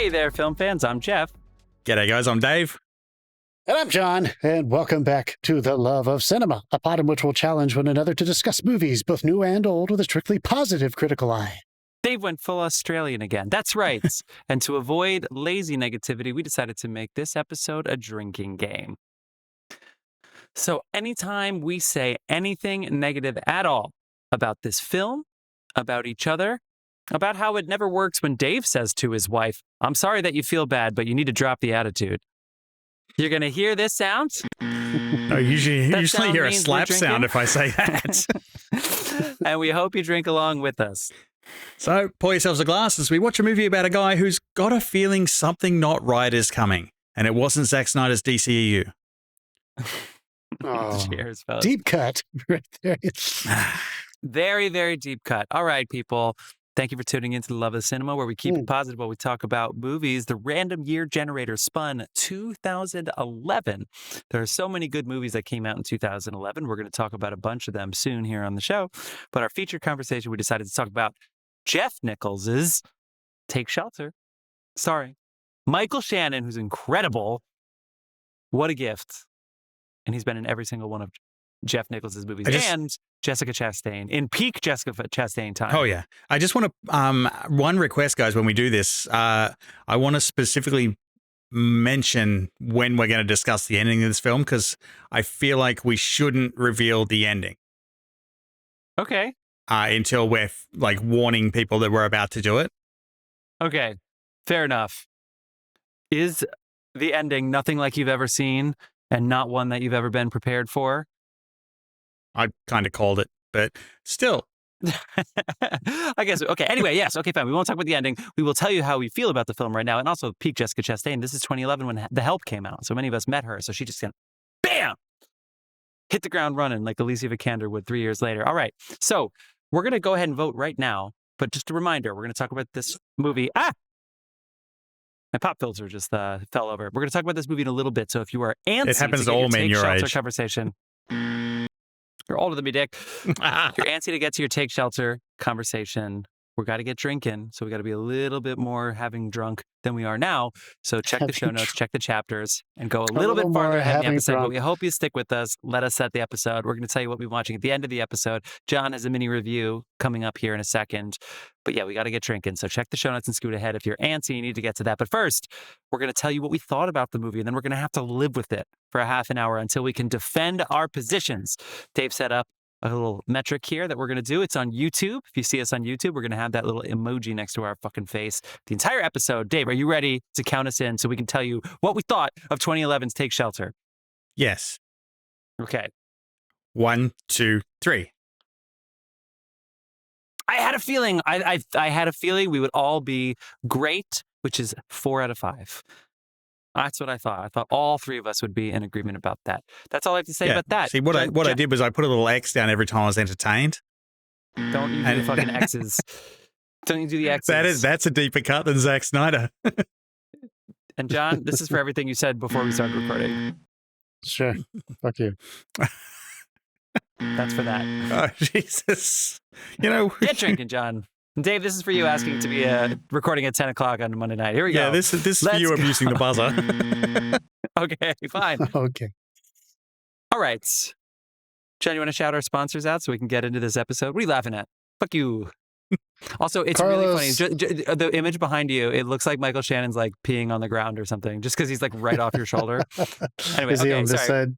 Hey there, film fans. I'm Jeff. G'day, guys. I'm Dave. And I'm John, and welcome back to The Love of Cinema, a pod in which we'll challenge one another to discuss movies, both new and old, with a strictly positive critical eye. Dave went full Australian again. That's right. And to avoid lazy negativity, we decided to make this episode a drinking game. So anytime we say anything negative at all about this film, about each other, about how it never works when Dave says to his wife, "I'm sorry that you feel bad, but you need to drop the attitude," you're going to hear this sound. No, usually hear a slap sound if I say that. And we hope you drink along with us. So pour yourselves a glass as we watch a movie about a guy who's got a feeling something not right is coming. And it wasn't Zack Snyder's DCEU. Oh, cheers, fellas. Deep cut right there. Very, very deep cut. All right, people. Thank you for tuning into The Love of Cinema, where we keep it positive while we talk about movies. The random year generator spun 2011. There are so many good movies that came out in 2011. We're going to talk about a bunch of them soon here on the show. But our featured conversation, we decided to talk about Jeff Nichols' Take Shelter. Sorry. Michael Shannon, who's incredible. What a gift. And he's been in every single one of Jeff Nichols' movies. And Jessica Chastain, in peak Jessica Chastain time. Oh, yeah. I just want to, one request, guys, when we do this, I want to specifically mention when we're going to discuss the ending of this film, because I feel like we shouldn't reveal the ending. Okay. Until we're warning people that we're about to do it. Okay. Fair enough. Is the ending nothing like you've ever seen and not one that you've ever been prepared for? I kind of called it, but still. I guess. Okay. Anyway, yes. Okay, fine. We won't talk about the ending. We will tell you how we feel about the film right now. And also peak Jessica Chastain. This is 2011 when The Help came out. So many of us met her. So she just bam, hit the ground running like Alicia Vikander would 3 years later. All right. So we're going to go ahead and vote right now. But just a reminder, we're going to talk about this movie. My pop filter just fell over. We're going to talk about this movie in a little bit. So if you are antsy it happens to to all men your age. Conversation, you're older than me, Dick. If you're antsy to get to your Take Shelter conversation, we got to get drinking. So we got to be a little bit more having drunk than we are now. So check the show notes, check the chapters, and go a little bit farther ahead in the episode. But we hope you stick with us. Let us set the episode. We're going to tell you what we're watching at the end of the episode. John has a mini review coming up here in a second. But yeah, we got to get drinking. So check the show notes and scoot ahead. If you're antsy, you need to get to that. But first, we're going to tell you what we thought about the movie. And then we're going to have to live with it for a half an hour until we can defend our positions. Dave set up a little metric here that we're going to do. It's on YouTube. If you see us on YouTube, we're going to have that little emoji next to our fucking face the entire episode. Dave, are you ready to count us in so we can tell you what we thought of 2011's Take Shelter? Yes. Okay. 1, 2, 3. I had a feeling. I had a feeling we would all be great, which is 4 out of 5. That's what I thought. I thought all three of us would be in agreement about that. That's all I have to say about that. See, what I did was I put a little X down every time I was entertained. Don't you do the fucking X's. Don't you do the X's. That's a deeper cut than Zack Snyder. And John, this is for everything you said before we started recording. Sure. Fuck you. That's for that. Oh, Jesus. Get drinking, John. Dave, this is for you asking to be recording at 10 o'clock on Monday night. Here we go. Yeah, this is for you abusing the buzzer. Okay, fine. Okay. All right. John, you want to shout our sponsors out so we can get into this episode? What are you laughing at? Fuck you. Also, it's Carlos. really funny. The image behind you, it looks like Michael Shannon's peeing on the ground or something, just because he's right off your shoulder. Anyway, is he on this side?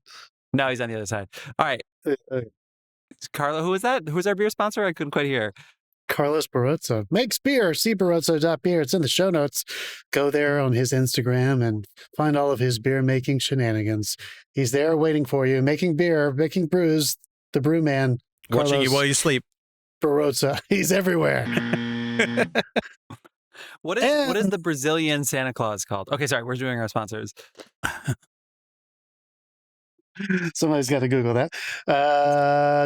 No, he's on the other side. All right. Carlo, who is that? Who's our beer sponsor? I couldn't quite hear. Carlos Barroza makes beer. See barroza.beer. It's in the show notes. Go there on his Instagram and find all of his beer making shenanigans. He's there waiting for you, making beer, making brews. The brew man. Watching you while you sleep. Barroza. He's everywhere. What is the Brazilian Santa Claus called? Okay, sorry, we're doing our sponsors. Somebody's got to Google that.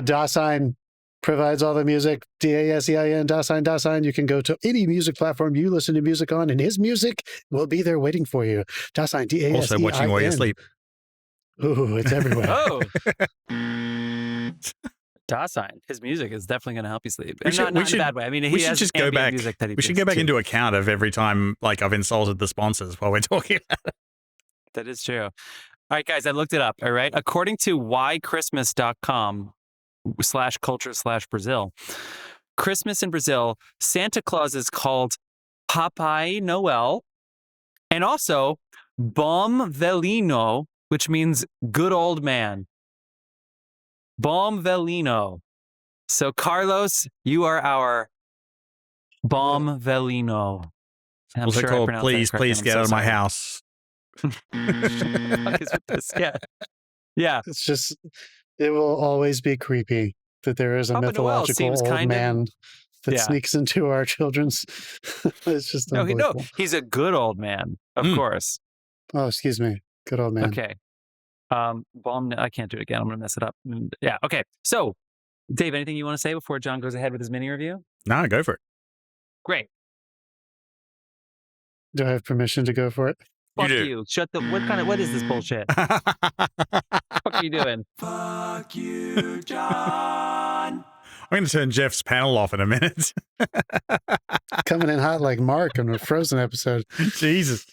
Dasein provides all the music. Dasein, Dasein. You can go to any music platform you listen to music on, and his music will be there waiting for you. Dasein, Dasein. Also watching while you sleep. Ooh, it's everywhere. Oh. Dasein. His music is definitely going to help you sleep. We And should- not we in a should- bad way. I mean, we he should has just go ambient back. music that he We should does go back too. into account of every time like I've insulted the sponsors while we're talking about it. That is true. All right, guys, I looked it up. All right. According to whychristmas.com/culture/Brazil, Christmas in Brazil, Santa Claus is called Papai Noel and also Bom Velino, which means good old man. Bom Velino. So, Carlos, you are our Bom Velino. I'm Also sure I called pronounced that Please correctly. I'm Get so Out of My sorry. House. What the fuck is with this? Yeah. Yeah. It's just, it will always be creepy that there is a Papa Noel mythological seems old kind of- man that Yeah. sneaks into our children's. It's just No, unbelievable. he's a good old man, of Mm. course. Oh, excuse me. Good old man. Okay. I can't do it again. I'm going to mess it up. Yeah. Okay. So, Dave, anything you want to say before John goes ahead with his mini review? No, go for it. Great. Do I have permission to go for it? Fuck do. you. Shut the. What is this bullshit? What are you doing? Fuck you, John. I'm going to turn Jeff's panel off in a minute. Coming in hot like Mark on a Frozen episode. Jesus.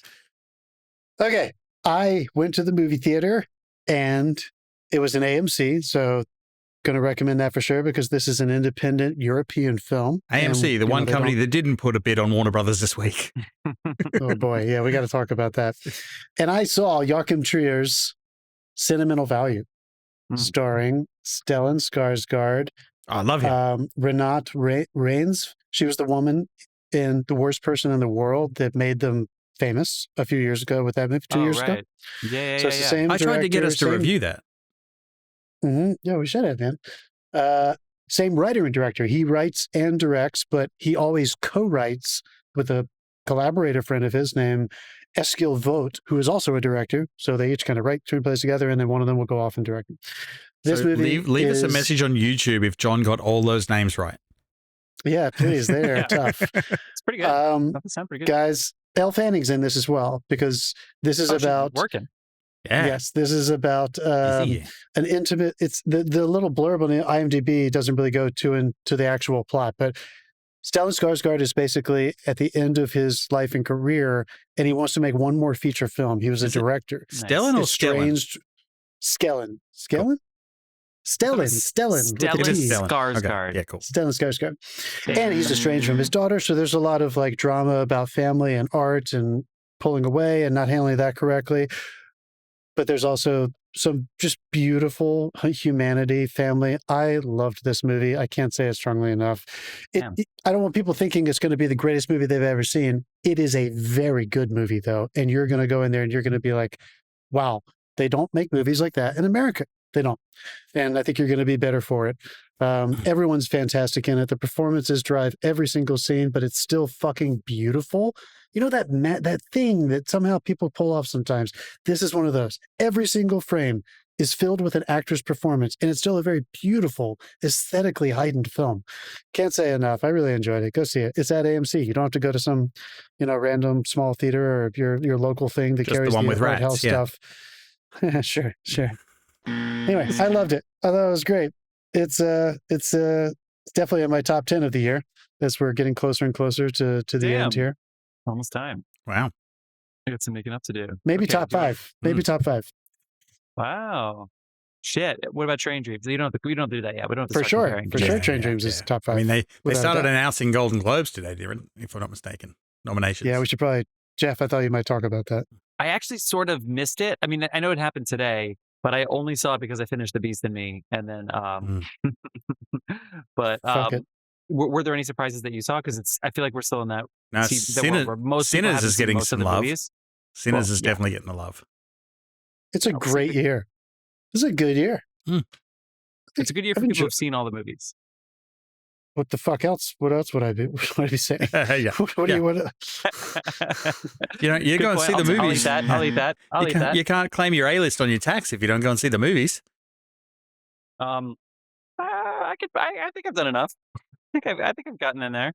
Okay. I went to the movie theater and it was an AMC. So, going to recommend that for sure because this is an independent European film. AMC, And, the you one know, they company that didn't put a bid on Warner Brothers this week. Oh boy, yeah, we got to talk about that. And I saw Joachim Trier's Sentimental Value, starring Stelan Skarsgård, I love him. Renate Reinsve. She was the woman in The Worst Person in the World that made them famous a few years ago with that movie, 2 years ago. Yeah. So it's the same I tried to get director, us to same- review that. Yeah, we should have, man. Same writer and director. He writes and directs, but he always co-writes with a collaborator friend of his named Eskil Vogt, who is also a director. So they each kind of write screenplays together, and then one of them will go off and direct. This So movie leave us a is- message on YouTube if John got all those names right. Yeah, please. They're Yeah. tough. It's pretty good. That sounds pretty good. Guys, Elle Fanning's in this as well because this is Oh, she's about working. Yeah. Yes, this is about Easy. an intimate. It's the little blurb on the IMDb doesn't really go into the actual plot, but Stellan Skarsgård is basically at the end of his life and career, and he wants to make one more feature film. He was a Is it director. Stelan or Skellen? Estranged Skellen. Stellan. Stellan It is Stelan. Skarsgård. Okay. Yeah, cool. Stellan Skarsgård. And he's estranged from his daughter, so there's a lot of like drama about family and art and pulling away and not handling that correctly. But there's also some just beautiful humanity, family. I loved this movie. I can't say it strongly enough. Damn. I don't want people thinking it's going to be the greatest movie they've ever seen. It is a very good movie, though. And you're going to go in there and you're going to be like, wow, they don't make movies like that in America. They don't. And I think you're going to be better for it. Everyone's fantastic in it. The performances drive every single scene, but it's still fucking beautiful. You know that thing that somehow people pull off sometimes. This is one of those. Every single frame is filled with an actor's performance, and it's still a very beautiful, aesthetically heightened film. Can't say enough. I really enjoyed it. Go see it. It's at AMC. You don't have to go to some, random small theater or your local thing that Just the carries one the with art rats, house yeah. stuff. Sure. Anyway, I loved it. I thought it was great. It's definitely in my top 10 of the year as we're getting closer and closer to the end here. Almost time. Wow. I got some making up to do. Maybe Okay, top do you want- 5. Maybe top 5. Wow. Shit. What about Train Dreams? We don't do that yet. We don't have to For start sure. comparing. For Yeah, sure. Train yeah, Dreams is yeah. top 5. I mean, they without a started doubt. announcing Golden Globes today, if I'm not mistaken. Nominations. Yeah, we should probably, Jeff, I thought you might talk about that. I actually sort of missed it. I mean, I know it happened today, but I only saw it because I finished The Beast in Me, and then. But Fuck it. were there any surprises that you saw? Because I feel like we're still in that. Now, where most people Sinners haven't is seen getting most of some the love. movies. Sinners Well, is yeah. definitely getting the love. It's a Oh, great so- year. This is a good year. It's a good year for I've people enjoyed- who've seen all the movies. What the fuck else? What else would I be? What would I be saying? Yeah. What do you want to? You Good go and point. see the I'll eat movies. that. I'll eat that. I'll eat that. You can't claim your A-list on your tax if you don't go and see the movies. I think I've done enough. I think I've gotten in there.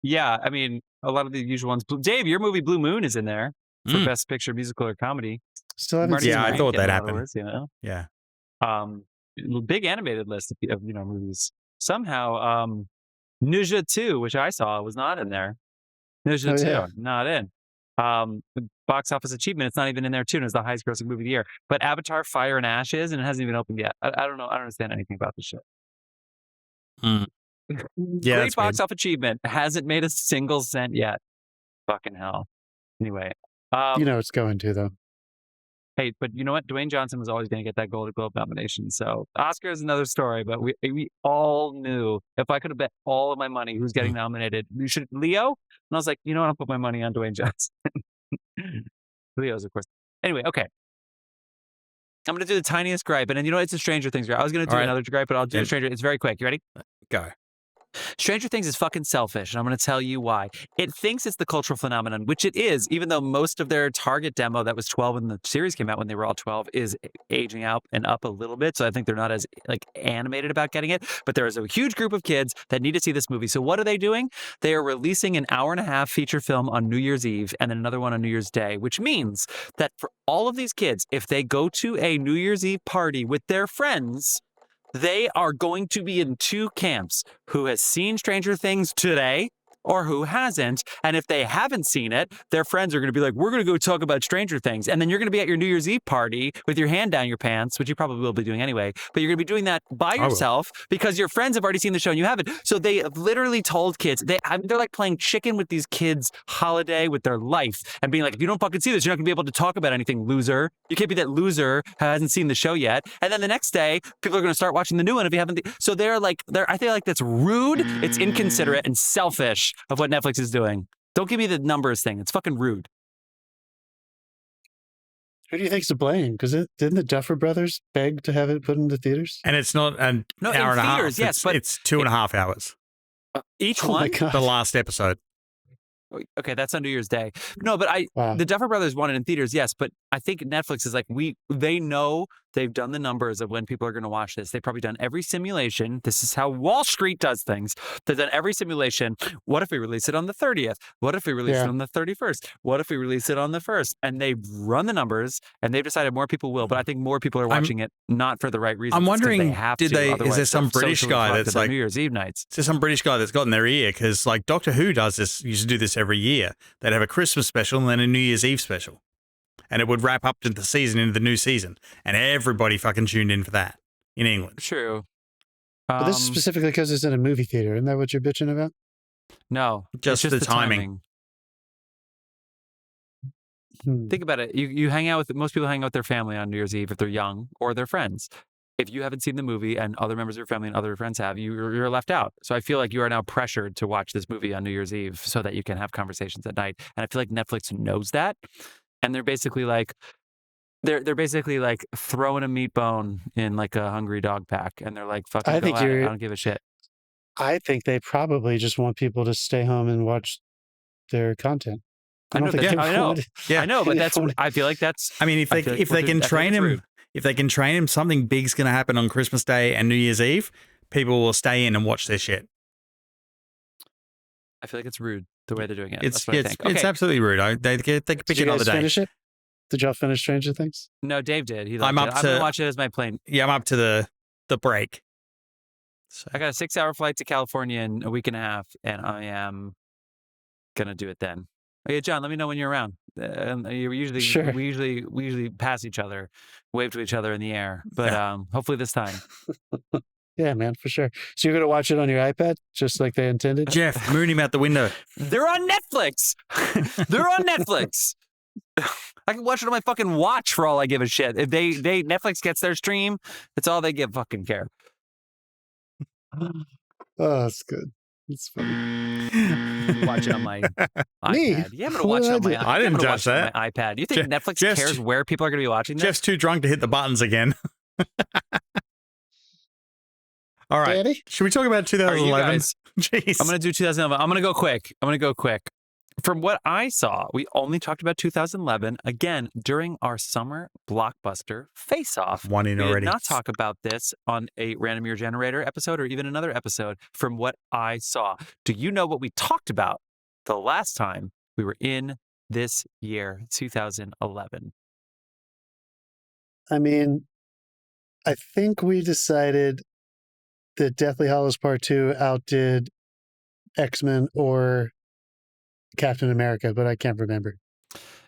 Yeah, I mean, a lot of the usual ones. Dave, your movie Blue Moon is in there for Mm. Best Picture, Musical or Comedy. Still haven't Marty seen Yeah, I that. thought Rankin, that in other happened. words, Yeah. big animated list of movies. Somehow, Ninja 2, which I saw, was not in there. Ninja Oh, 2, yeah. not in. The box office achievement, it's not even in there too, and it's the highest grossing movie of the year. But Avatar: Fire and Ash is, and it hasn't even opened yet. I don't know. I don't understand anything about this shit. Mm. Yeah, Great that's box weird. office achievement. Hasn't made a single cent yet. Fucking hell. Anyway, It's going to, though. hey, but you know what? Dwayne Johnson was always going to get that Golden Globe nomination. So Oscar is another story, but we all knew if I could have bet all of my money who's getting nominated, you should Leo. And I was like, you know what? I'll put my money on Dwayne Johnson. Leo's, of course. Anyway, okay. I'm going to do the tiniest gripe. And then, it's a Stranger Things gripe. I was going to do All right. another gripe, but I'll do a Stranger. It's very quick. You ready? Go. Stranger Things is fucking selfish, and I'm going to tell you why. It thinks it's the cultural phenomenon, which it is, even though most of their target demo that was 12 when the series came out when they were all 12 is aging out and up a little bit. So I think they're not as animated about getting it. But there is a huge group of kids that need to see this movie. So what are they doing? They are releasing an hour-and-a-half feature film on New Year's Eve and then another one on New Year's Day, which means that for all of these kids, if they go to a New Year's Eve party with their friends, they are going to be in two camps: who has seen Stranger Things today or who hasn't. And if they haven't seen it, their friends are going to be like, we're going to go talk about Stranger Things. And then you're going to be at your New Year's Eve party with your hand down your pants, which you probably will be doing anyway. But you're going to be doing that by yourself because your friends have already seen the show and you haven't. So they have literally told kids, they're like playing chicken with these kids' holiday with their life and being like, if you don't fucking see this, you're not going to be able to talk about anything, loser. You can't be that loser who hasn't seen the show yet. And then the next day, people are going to start watching the new one if you haven't. So I feel like that's rude, it's inconsiderate, and selfish of what Netflix is doing. Don't give me the numbers thing. It's fucking rude. Who do you think's to blame? Because didn't the Duffer Brothers beg to have it put into theaters? And it's not an hour and a half. Yes, but it's 2.5 hours. Each Oh my one? God. The last episode. Okay, that's on New Year's Day. No, but the Duffer Brothers wanted in theaters, yes, but I think Netflix is like, they know they've done the numbers of when people are going to watch this. They've probably done every simulation. This is how Wall Street does things. They've done every simulation. What if we release it on the 30th? What if we release it on the 31st? What if we release it on the 1st? And they've run the numbers and they've decided more people will, but I think more people are watching it not for the right reasons. I'm wondering, they have is there some British guy that's like New Year's Eve nights? Is there some British guy that's got in their ear? Because like Doctor Who used to do this every year. They'd have a Christmas special and then a New Year's Eve special. And it would wrap up to the season into the new season. And everybody fucking tuned in for that in England. True. But this is specifically because it's in a movie theater. Isn't that what you're bitching about? No. Just the timing. Think about it. Most people hang out with their family on New Year's Eve if they're young or their friends. If you haven't seen the movie and other members of your family and other friends have, you're left out. So I feel like you are now pressured to watch this movie on New Year's Eve so that you can have conversations at night. And I feel like Netflix knows that. And they're basically like, they're basically like throwing a meat bone in like a hungry dog pack. And they're like, fucking, I don't give a shit. I think they probably just want people to stay home and watch their content. I know, but I feel like that's. I mean, if they can train him, something big's going to happen on Christmas Day and New Year's Eve. People will stay in and watch their shit. I feel like it's rude the way they're doing it. It's absolutely rude. They can pick another day. Finish it? Did y'all finish Stranger Things? No, Dave did. I'm going to watch it as my plane. Yeah, I'm up to the break. So. I got a 6-hour flight to California in a week and a half, and I am going to do it then. Okay, John, let me know when you're around. We usually pass each other, wave to each other in the air, but hopefully this time. Yeah, man, for sure. So you're going to watch it on your iPad, just like they intended? Jeff, moon him out the window. They're on Netflix. They're on Netflix. I can watch it on my fucking watch for all I give a shit. If Netflix gets their stream, that's all they fucking care. Oh, that's good. It's funny. Watch it on my iPad. Me? Yeah, I'm going to watch it on my iPad. I didn't touch that. My iPad. You think Netflix cares where people are going to be watching this? Jeff's too drunk to hit the buttons again. All right. Daddy? Should we talk about 2011? Jeez. I'm going to do 2011. I'm going to go quick. From what I saw, we only talked about 2011, again, during our summer blockbuster face-off. One in already. We did not talk about this on a Random Year Generator episode or even another episode from what I saw. Do you know what we talked about the last time we were in this year, 2011? I mean, I think we decided that Deathly Hallows Part 2 outdid X-Men or Captain America, but I can't remember.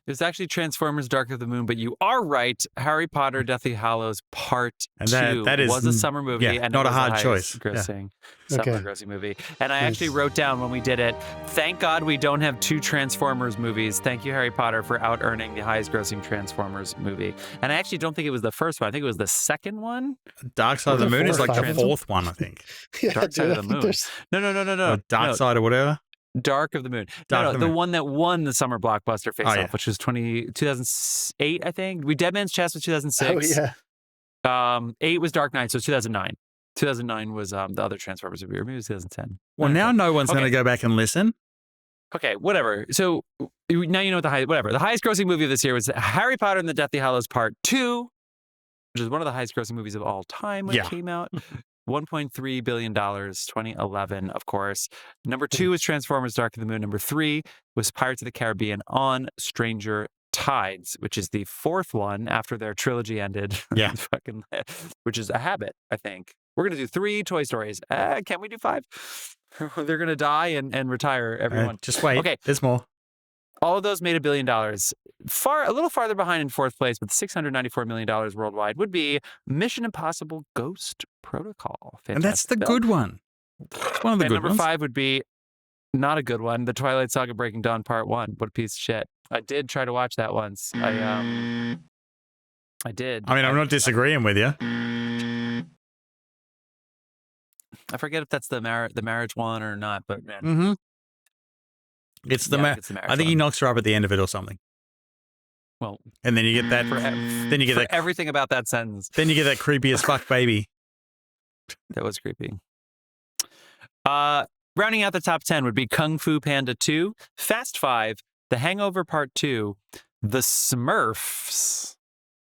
It was actually Transformers Dark of the Moon, but you are right. Harry Potter Deathly Hallows Part 2 that is, was a summer movie. yeah, and not it a was hard the choice. grossing Yeah. summer Okay. grossing movie. And I Nice. actually wrote down when we did it, thank God we don't have 2 Transformers movies. Thank you, Harry Potter, for out-earning the highest grossing Transformers movie. And I actually don't think it was the first one. I think it was the second one. Dark Side of the Were there Moon is 4 or like 5 the of them? 4th one, I think. Yeah, Dark Side dude, of I the think Moon. there's- No. Or Dark Side or whatever. Dark of the Moon. Dark No, of the the Moon. one that won the summer blockbuster face-off, yeah. which was 2008, I think. Dead Man's Chest was Oh 2006. yeah. 8 was Dark Knight, so 2009. 2009 was the other Transformers movie, or maybe it was 2010. Well, now no one's Okay. going to go back and listen. Okay, whatever. So now you know what the highest grossing movie of this year was Harry Potter and the Deathly Hallows Part 2, which is one of the highest grossing movies of all time when it Yeah. came out. $1.3 billion, 2011, of course. Number 2 was Transformers Dark of the Moon. Number 3 was Pirates of the Caribbean on Stranger Tides, which is the 4th one after their trilogy ended. Yeah. Which is a habit, I think. We're going to do 3 Toy Stories. Can we do 5? They're going to die and retire everyone. Just wait. Okay. There's more. All of those made $1 billion. A little farther behind in 4th place, with $694 million worldwide, would be Mission Impossible Ghost Protocol. And that's the Fantastic good one. It's one of the and good number ones. 5 would be not a good one. The Twilight Saga Breaking Dawn Part 1. What a piece of shit. I did try to watch that once. I did. I mean, I'm not disagreeing with you. I forget if that's the marriage one or not, but man. Mm-hmm. It's the Yeah, I ma- think it's the marriage I think he one. knocks her up at the end of it or something. Well, And then you get that. Then you get for that. everything about that sentence. Then you get that creepy as fuck baby. That was creepy. Rounding out the top 10 would be Kung Fu Panda 2, Fast 5, The Hangover Part 2, The Smurfs,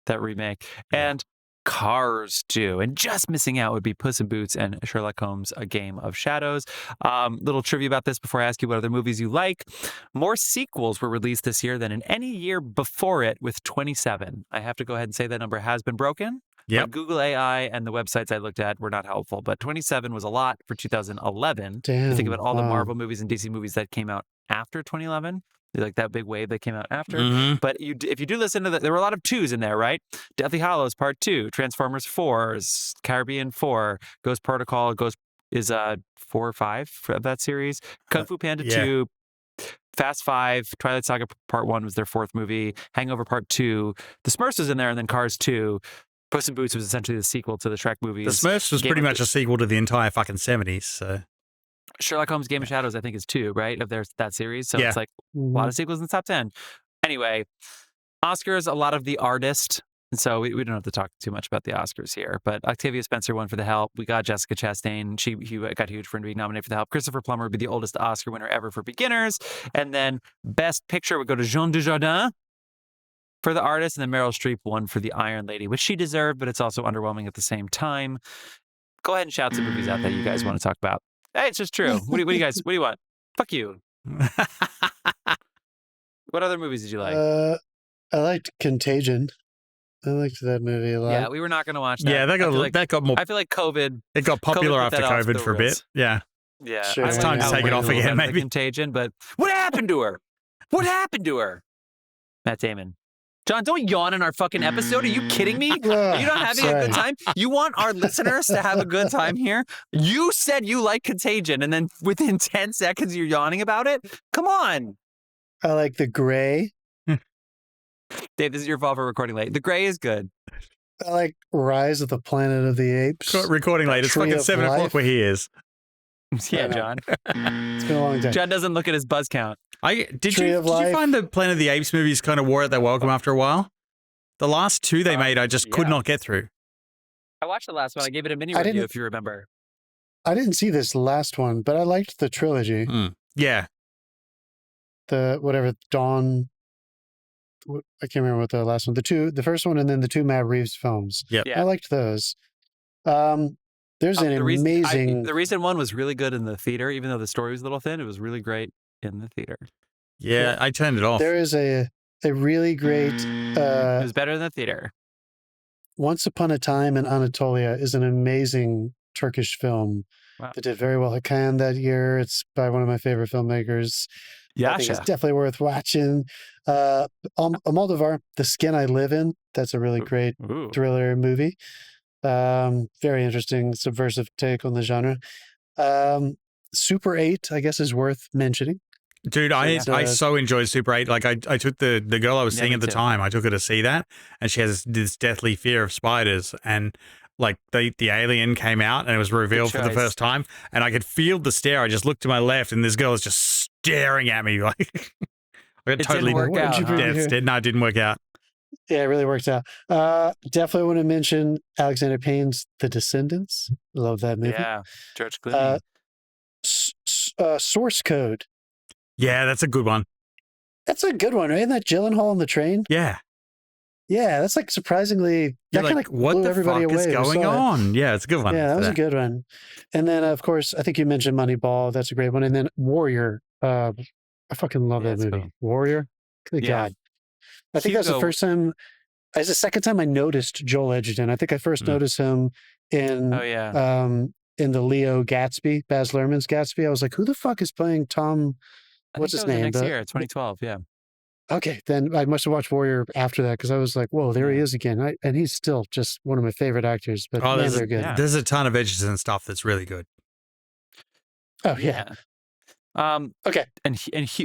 that remake, and Cars 2. And just missing out would be Puss in Boots and Sherlock Holmes, A Game of Shadows. Little trivia about this before I ask you what other movies you like. More sequels were released this year than in any year before it, with 27. I have to go ahead and say that number has been broken. Yep. But Google AI and the websites I looked at were not helpful, but 27 was a lot for 2011. Damn. You think about all the wow. Marvel movies and DC movies that came out after 2011, like that big wave that came out after. Mhm. But if you do listen to there were a lot of 2s in there, right? Deathly Hallows Part 2, Transformers 4, Caribbean 4, Ghost Protocol is 4 or 5 of that series. Kung Fu Panda yeah. 2, Fast 5, Twilight Saga Part 1 was their 4th movie, Hangover Part 2, The Smurfs was in there, and then Cars 2. Puss in Boots was essentially the sequel to the Shrek movies. The Smurfs was Game pretty of- much a sequel to the entire fucking 70s. So Sherlock Holmes Game of Shadows, I think, is 2, right? Of that series. So Yeah. it's like a lot of sequels in the top 10. Anyway, Oscars, a lot of The Artist. So we don't have to talk too much about the Oscars here. But Octavia Spencer won for The Help. We got Jessica Chastain. He got huge for being nominated for The Help. Christopher Plummer would be the oldest Oscar winner ever for beginners. And then Best Picture would go to Jean Dujardin for The Artist. And then Meryl Streep won for The Iron Lady, which she deserved, but it's also underwhelming at the same time. Go ahead and shout some movies out that you guys want to talk about. Hey, it's just true. What do you guys, what do you want? Fuck you. What other movies did you like? I liked Contagion. I liked that movie a lot. Yeah, we were not going to watch that. yeah, I feel like, that got more. I feel like COVID. It got popular put after that off COVID the for a bit. rails. Yeah. Yeah, Sure. I It's wanted time to take it outweigh off a little again, bit of the maybe. Contagion, but what happened to her? What happened to her? Matt Damon. John, don't yawn in our fucking episode. Are you kidding me? Are you not having a good time? You want our listeners to have a good time here? You said you like Contagion, and then within 10 seconds you're yawning about it? Come on. I like The Gray. Dave, this is your fault for recording late. The Gray is good. I like Rise of the Planet of the Apes. Recording late. It's Tree fucking of 7 o'clock Life. where he is. Yeah, know. John. It's been a long time. John doesn't look at his buzz count. Did Tree you of Life. find the Planet of the Apes movies kind of wore out their welcome after a while? The last 2 they made, I just could yeah. not get through. I watched the last one. I gave it a mini I review, didn't- if you remember. I didn't see this last one, but I liked the trilogy. Yeah. The whatever Dawn. I can't remember what the last one. The first one, and then the 2 Matt Reeves films. Yep. Yeah. I liked those. There's an amazing. The recent one was really good in the theater, even though the story was a little thin. It was really great in the theater. Yeah, I turned it off. There is a really great. It was better in the theater. Once Upon a Time in Anatolia is an amazing Turkish film Wow. that did very well at Cannes that year. It's by one of my favorite filmmakers. I think it's Yasha. definitely worth watching. Almodovar, The Skin I Live In. That's a really great Ooh. thriller movie. Very interesting, subversive take on the genre. Super 8, I guess, is worth mentioning. Dude, I so enjoyed Super 8. Like, I took the girl I was seeing me at the too. time, I took her to see that, and she has this deathly fear of spiders. And, like, the alien came out, and it was revealed for the choice. first time, and I could feel the stare. I just looked to my left, and this girl was just staring at me. Like, I got It totally didn't work out, huh? devastated. No, it didn't work out. Yeah, it really worked out. Definitely want to mention Alexander Payne's The Descendants. Love that movie. Yeah, George Clooney. Source Code. Yeah, that's a good one. That's a good one, right? Isn't that Gyllenhaal on the train? Yeah. Yeah, that's like surprisingly, You're that kind like, of what blew the everybody fuck away. is who going saw it. on? Yeah, it's a good one. Yeah, that for was a good one. And then, of course, I think you mentioned Moneyball. That's a great one. And then Warrior. I fucking love that it's movie. cool. Warrior. Good Yeah. God. I think that's the Hugo- first time. It's the second time I noticed Joel Edgerton. I think I first noticed him in Oh yeah. in the Leo Gatsby, Baz Luhrmann's Gatsby. I was like, who the fuck is playing Tom? What's his name? Next year, 2012. Yeah. Okay, then I must have watched Warrior after that because I was like, whoa, there he is again. And he's still just one of my favorite actors, but man, they're good. yeah. There's a ton of Edgerton stuff that's really good. Oh, yeah. Okay. And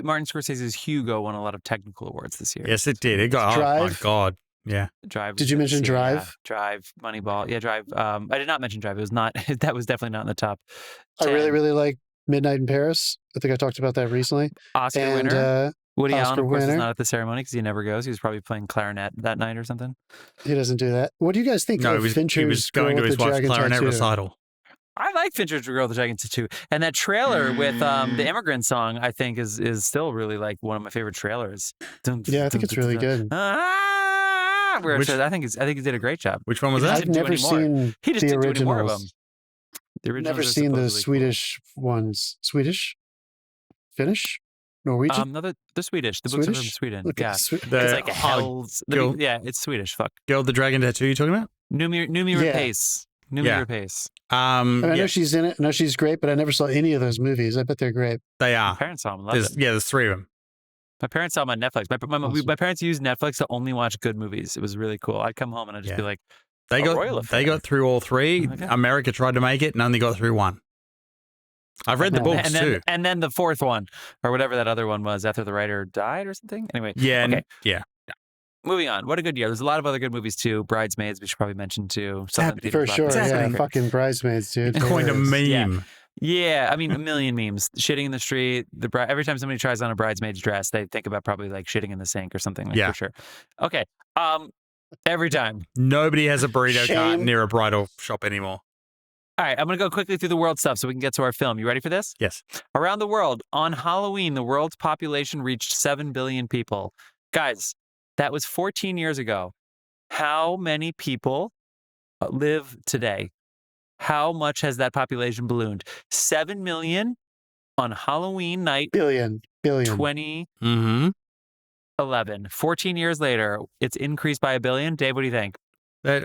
Martin Scorsese's Hugo won a lot of technical awards this year. Yes, it did. It got, Drive. oh my God. Yeah. Drive. Did you mention Drive? Yeah. Drive, Moneyball. Yeah, Drive. I did not mention Drive. It was not, that was definitely not in the top 10. I really, really like Midnight in Paris. I think I talked about that recently. Oscar winner. Woody Allen, Oscar of course, is winner. not at the ceremony because he never goes. He was probably playing clarinet that night or something. He doesn't do that. What do you guys think No, of he Fincher's was going Girl to with his the wife's Dragon clarinet Tattoo? recital. I like Fincher's Girl with the Dragon Tattoo. And that trailer with the immigrant song, I think, is still really like one of my favorite trailers. Yeah, I think it's really good. I think he did a great job. Which one was He that? just I've didn't do never any more. seen He just the didn't do any more of them. originals. The originals Never are seen the supposedly Swedish ones. Swedish? Finnish? Norwegian? No, they're Swedish. The books are from Swedish? Sweden. Okay, Yeah. The It's like Hell's. Yeah, it's Swedish. Fuck. Girl with the Dragon Tattoo you talking about? Numi Yeah. Rapace. Yeah. Rapace. I yeah, know she's in it. I know she's great, but I never saw any of those movies. I bet they're great. they My are. parents saw them. Loved them. There's three of them. My parents saw them on Netflix. Awesome. My parents used Netflix to only watch good movies. It was really cool. I'd come home and I'd just be like, They Royal got Affair. through all three. Okay. America tried to make it and only got through one. I've read the books too. And then the fourth one, or whatever that other one was, after the writer died or something. Anyway. Yeah. Okay. Yeah. Moving on. What a good year. There's a lot of other good movies too. Bridesmaids, we should probably mention too. For sure. Yeah, fucking Bridesmaids, dude. Coined a Hilarious. meme. Yeah, I mean, a million memes. Shitting in the street. Every time somebody tries on a bridesmaid's dress, they think about probably like shitting in the sink or something. Like, Yeah. for sure. Okay. Every time. Nobody has a burrito cart Shame. near a bridal shop anymore. All right, I'm going to go quickly through the world stuff so we can get to our film. You ready for this? Yes. Around the world, on Halloween, the world's population reached 7 billion people. Guys, that was 14 years ago. How many people live today? How much has that population ballooned? 7 million on Halloween night, Billion. 2011. Mm-hmm. 14 years later, it's increased by 1 billion. Dave, what do you think? I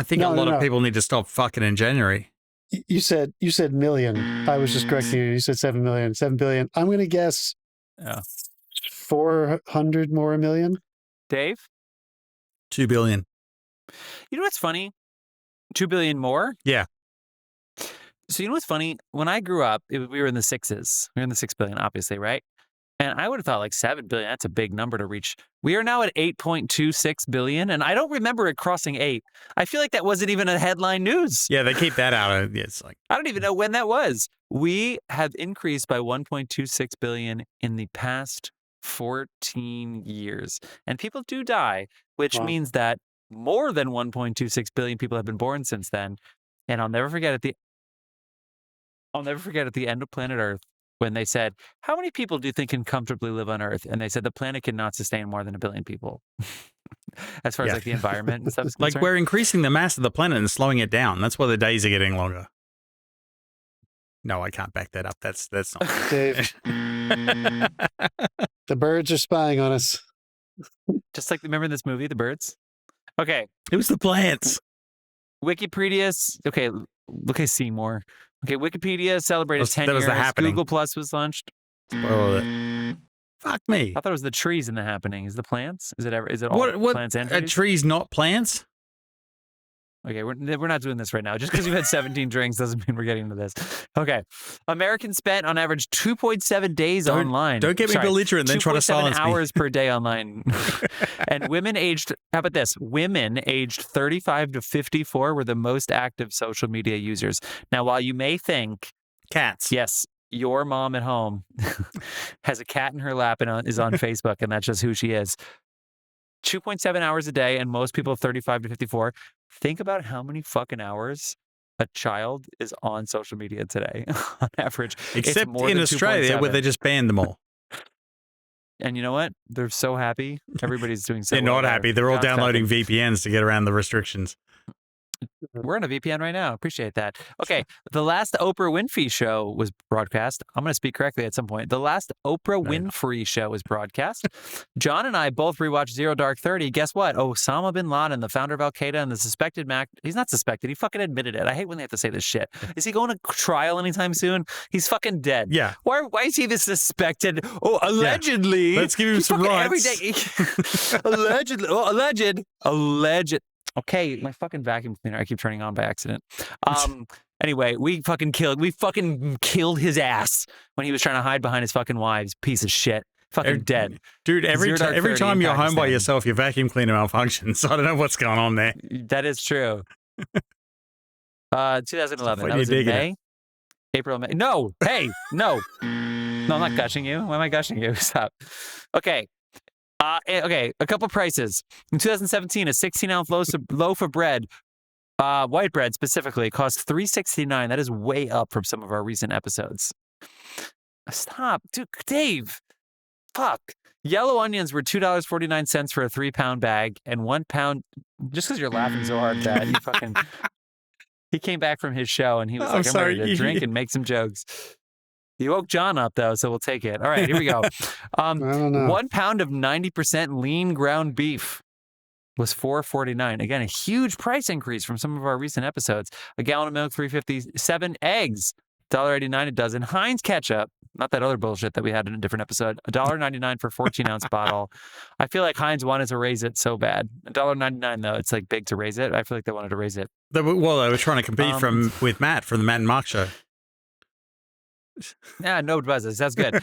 think a lot of people need to stop fucking in January. You said million. I was just correcting you. You said 7 million. 7 billion. I'm going to guess 400 more a million. Dave? 2 billion. You know what's funny? 2 billion more? Yeah. So you know what's funny? When I grew up, we were in the sixes. We were in the 6 billion, obviously, right? And I would have thought like 7 billion, that's a big number to reach. We are now at 8.26 billion, and I don't remember it crossing 8. I feel like that wasn't even a headline news. Yeah, they keep that out of it's like I don't even know when that was. We have increased by 1.26 billion in the past 14 years. And people do die, which Wow. means that more than 1.26 billion people have been born since then. And I'll never forget at the end of Planet Earth when they said, how many people do you think can comfortably live on Earth? And they said the planet cannot sustain more than 1 billion people. As far as like the environment and stuff is like concerned. we're increasing the mass of the planet and slowing it down. That's why the days are getting longer. No, I can't back that up. That's not. Dave, the birds are spying on us. Just like, remember this movie, The Birds? Okay. It was the plants. Wikipedia. Okay, look at Seymour. Okay, Wikipedia celebrated 10 that was years. The Happening. Google Plus was launched. Spoil it. Fuck me. I thought it was the trees in The Happening. Is the plants? Is it all What plants and are trees? trees not plants? Okay, we're not doing this right now. Just because you've had 17 drinks doesn't mean we're getting into this. Okay. Americans spent on average 2.7 days online. Don't get me belligerent, then try to silence 2.7 me. hours per day online. And women aged, how about this? Women aged 35 to 54 were the most active social media users. Now, while you may think, Cats. yes, your mom at home has a cat in her lap and is on Facebook, and that's just who she is. 2.7 hours a day, and most people 35 to 54. Think about how many fucking hours a child is on social media today on average. Except more in than Australia 2.7. where they just banned them all. And you know what? They're so happy. Everybody's doing so They're well not there. happy. They're all John's downloading talking. VPNs to get around the restrictions. We're on a VPN right now. Appreciate that. Okay. The last Oprah Winfrey show was broadcast. I'm going to speak correctly at some point. The last Oprah Winfrey show was broadcast. John and I both rewatched Zero Dark 30. Guess what? Osama bin Laden, the founder of Al Qaeda and the suspected he's not suspected. He fucking admitted it. I hate when they have to say this shit. Is he going to trial anytime soon? He's fucking dead. Yeah. Why is he the suspected? Oh, allegedly. Let's give him some rights. Every day. Allegedly. Oh, alleged. Okay, my fucking vacuum cleaner. I keep turning on by accident. Anyway, we fucking killed his ass when he was trying to hide behind his fucking wives. Piece of shit. Fucking dead. Dude, every time you're home by Pakistan. yourself, your vacuum cleaner malfunctions. I don't know what's going on there. That is true. 2011. When That you was in dig it. May. April, May. No. Hey, no. No, I'm not gushing you. Why am I gushing you? Stop. Okay. Okay, a couple prices. In 2017, a 16-ounce loaf of bread, white bread specifically, cost $3.69. That is way up from some of our recent episodes. Stop. Dude, Dave. Fuck. Yellow onions were $2.49 for a 3-pound bag, and 1 pound, just because you're laughing so hard, Dad, you fucking... He came back from his show, and he was like, I'm ready to drink and make some jokes. You woke John up, though, so we'll take it. All right, here we go. I don't know. 1 pound of 90% lean ground beef was $4.49. Again, a huge price increase from some of our recent episodes. A gallon of milk, $3.57. Eggs, $1.89 a dozen. Heinz ketchup, not that other bullshit that we had in a different episode, $1.99 for 14-ounce bottle. I feel like Heinz wanted to raise it so bad. $1.99, though, it's like big to raise it. I feel like they wanted to raise it. They were trying to compete with Matt from the Matt and Mark show. Yeah, no buzzes. That's good.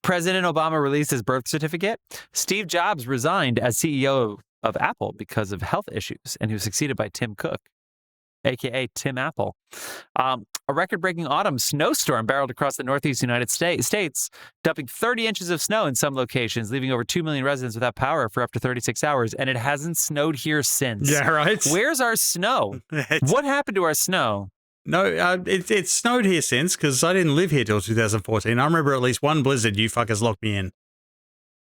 President Obama released his birth certificate. Steve Jobs resigned as CEO of Apple because of health issues, and he was succeeded by Tim Cook, a.k.a. Tim Apple. A record-breaking autumn snowstorm barreled across the northeast United States, dumping 30 inches of snow in some locations, leaving over 2 million residents without power for up to 36 hours, and it hasn't snowed here since. Yeah, right? Where's our snow? What happened to our snow? No, it snowed here since, because I didn't live here till 2014. I remember at least one blizzard you fuckers locked me in.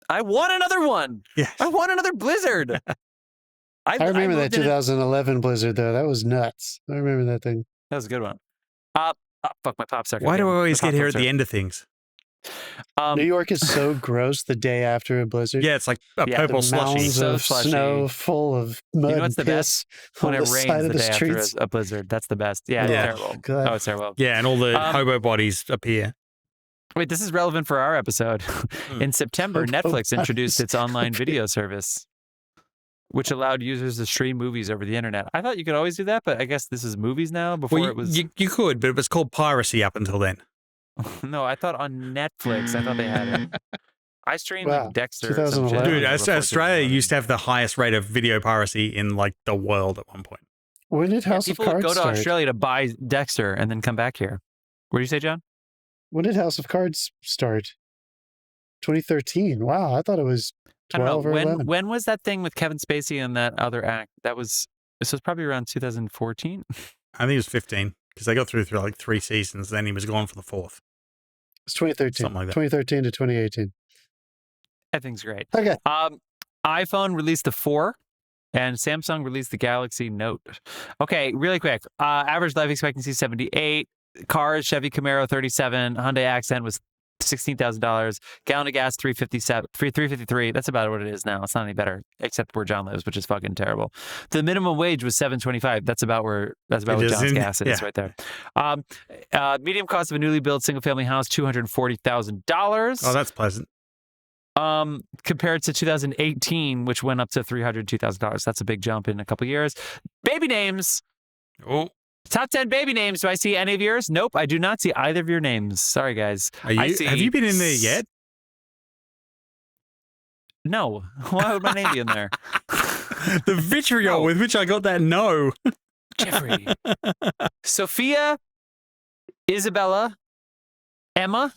I want another one. Yes. I want another blizzard. I remember that lived in 2011 blizzard, though. That was nuts. I remember that thing. That was a good one. Fuck, my pop sucker. Why do I again. always My get pop here at sucker. the end of things? New York is so gross the day after a blizzard. Yeah, it's like a Yeah, purple The slushy. mounds So of slushy. snow full of mud You know what's and the piss when on it the rains side the of the day after streets. a blizzard? That's the best. Yeah, it's Yeah. terrible. God. Oh, it's terrible. Yeah, and all the hobo bodies appear. Wait, this is relevant for our episode. In September, Hobo Netflix introduced bodies. its online video service, which allowed users to stream movies over the internet. I thought you could always do that, but I guess this is movies now. Before Well, it was you could, but it was called piracy up until then. no. I thought on Netflix. I thought they had it. I streamed Wow, like Dexter. or some 2011. shit Dude, before Australia 2011. used to have the highest rate of video piracy in like the world at one point. When did House of People would Cards go to start? Australia to buy Dexter and then come back here. What do you say, John? When did House of Cards start? 2013. Wow, I thought it was I don't know. 12 or 11. When was that thing with Kevin Spacey and that other act? This was probably around 2014. I think it was 15 because they got through like 3 seasons. Then he was gone for the 4th. It's 2013. Something like that. 2013 to 2018. That thing's great. Okay. iPhone released the 4 and Samsung released the Galaxy Note. Okay, really quick. Average life expectancy 78. Cars, Chevy Camaro 37. Hyundai Accent was $16,000. Gallon of gas, $3.53. That's about what it is now. It's not any better, except where John lives, which is fucking terrible. The minimum wage was $7.25. That's about what John's gas is right there. Medium cost of a newly built single family house, $240,000. Oh, that's pleasant. Compared to 2018, which went up to $302,000. That's a big jump in a couple years. Baby names. Oh. Top 10 baby names. Do I see any of yours? Nope, I do not see either of your names. Sorry, guys. Have you been in there yet? No. Why would my name be in there? The vitriol with which I got that no. Jeffrey. Sophia, Isabella, Emma,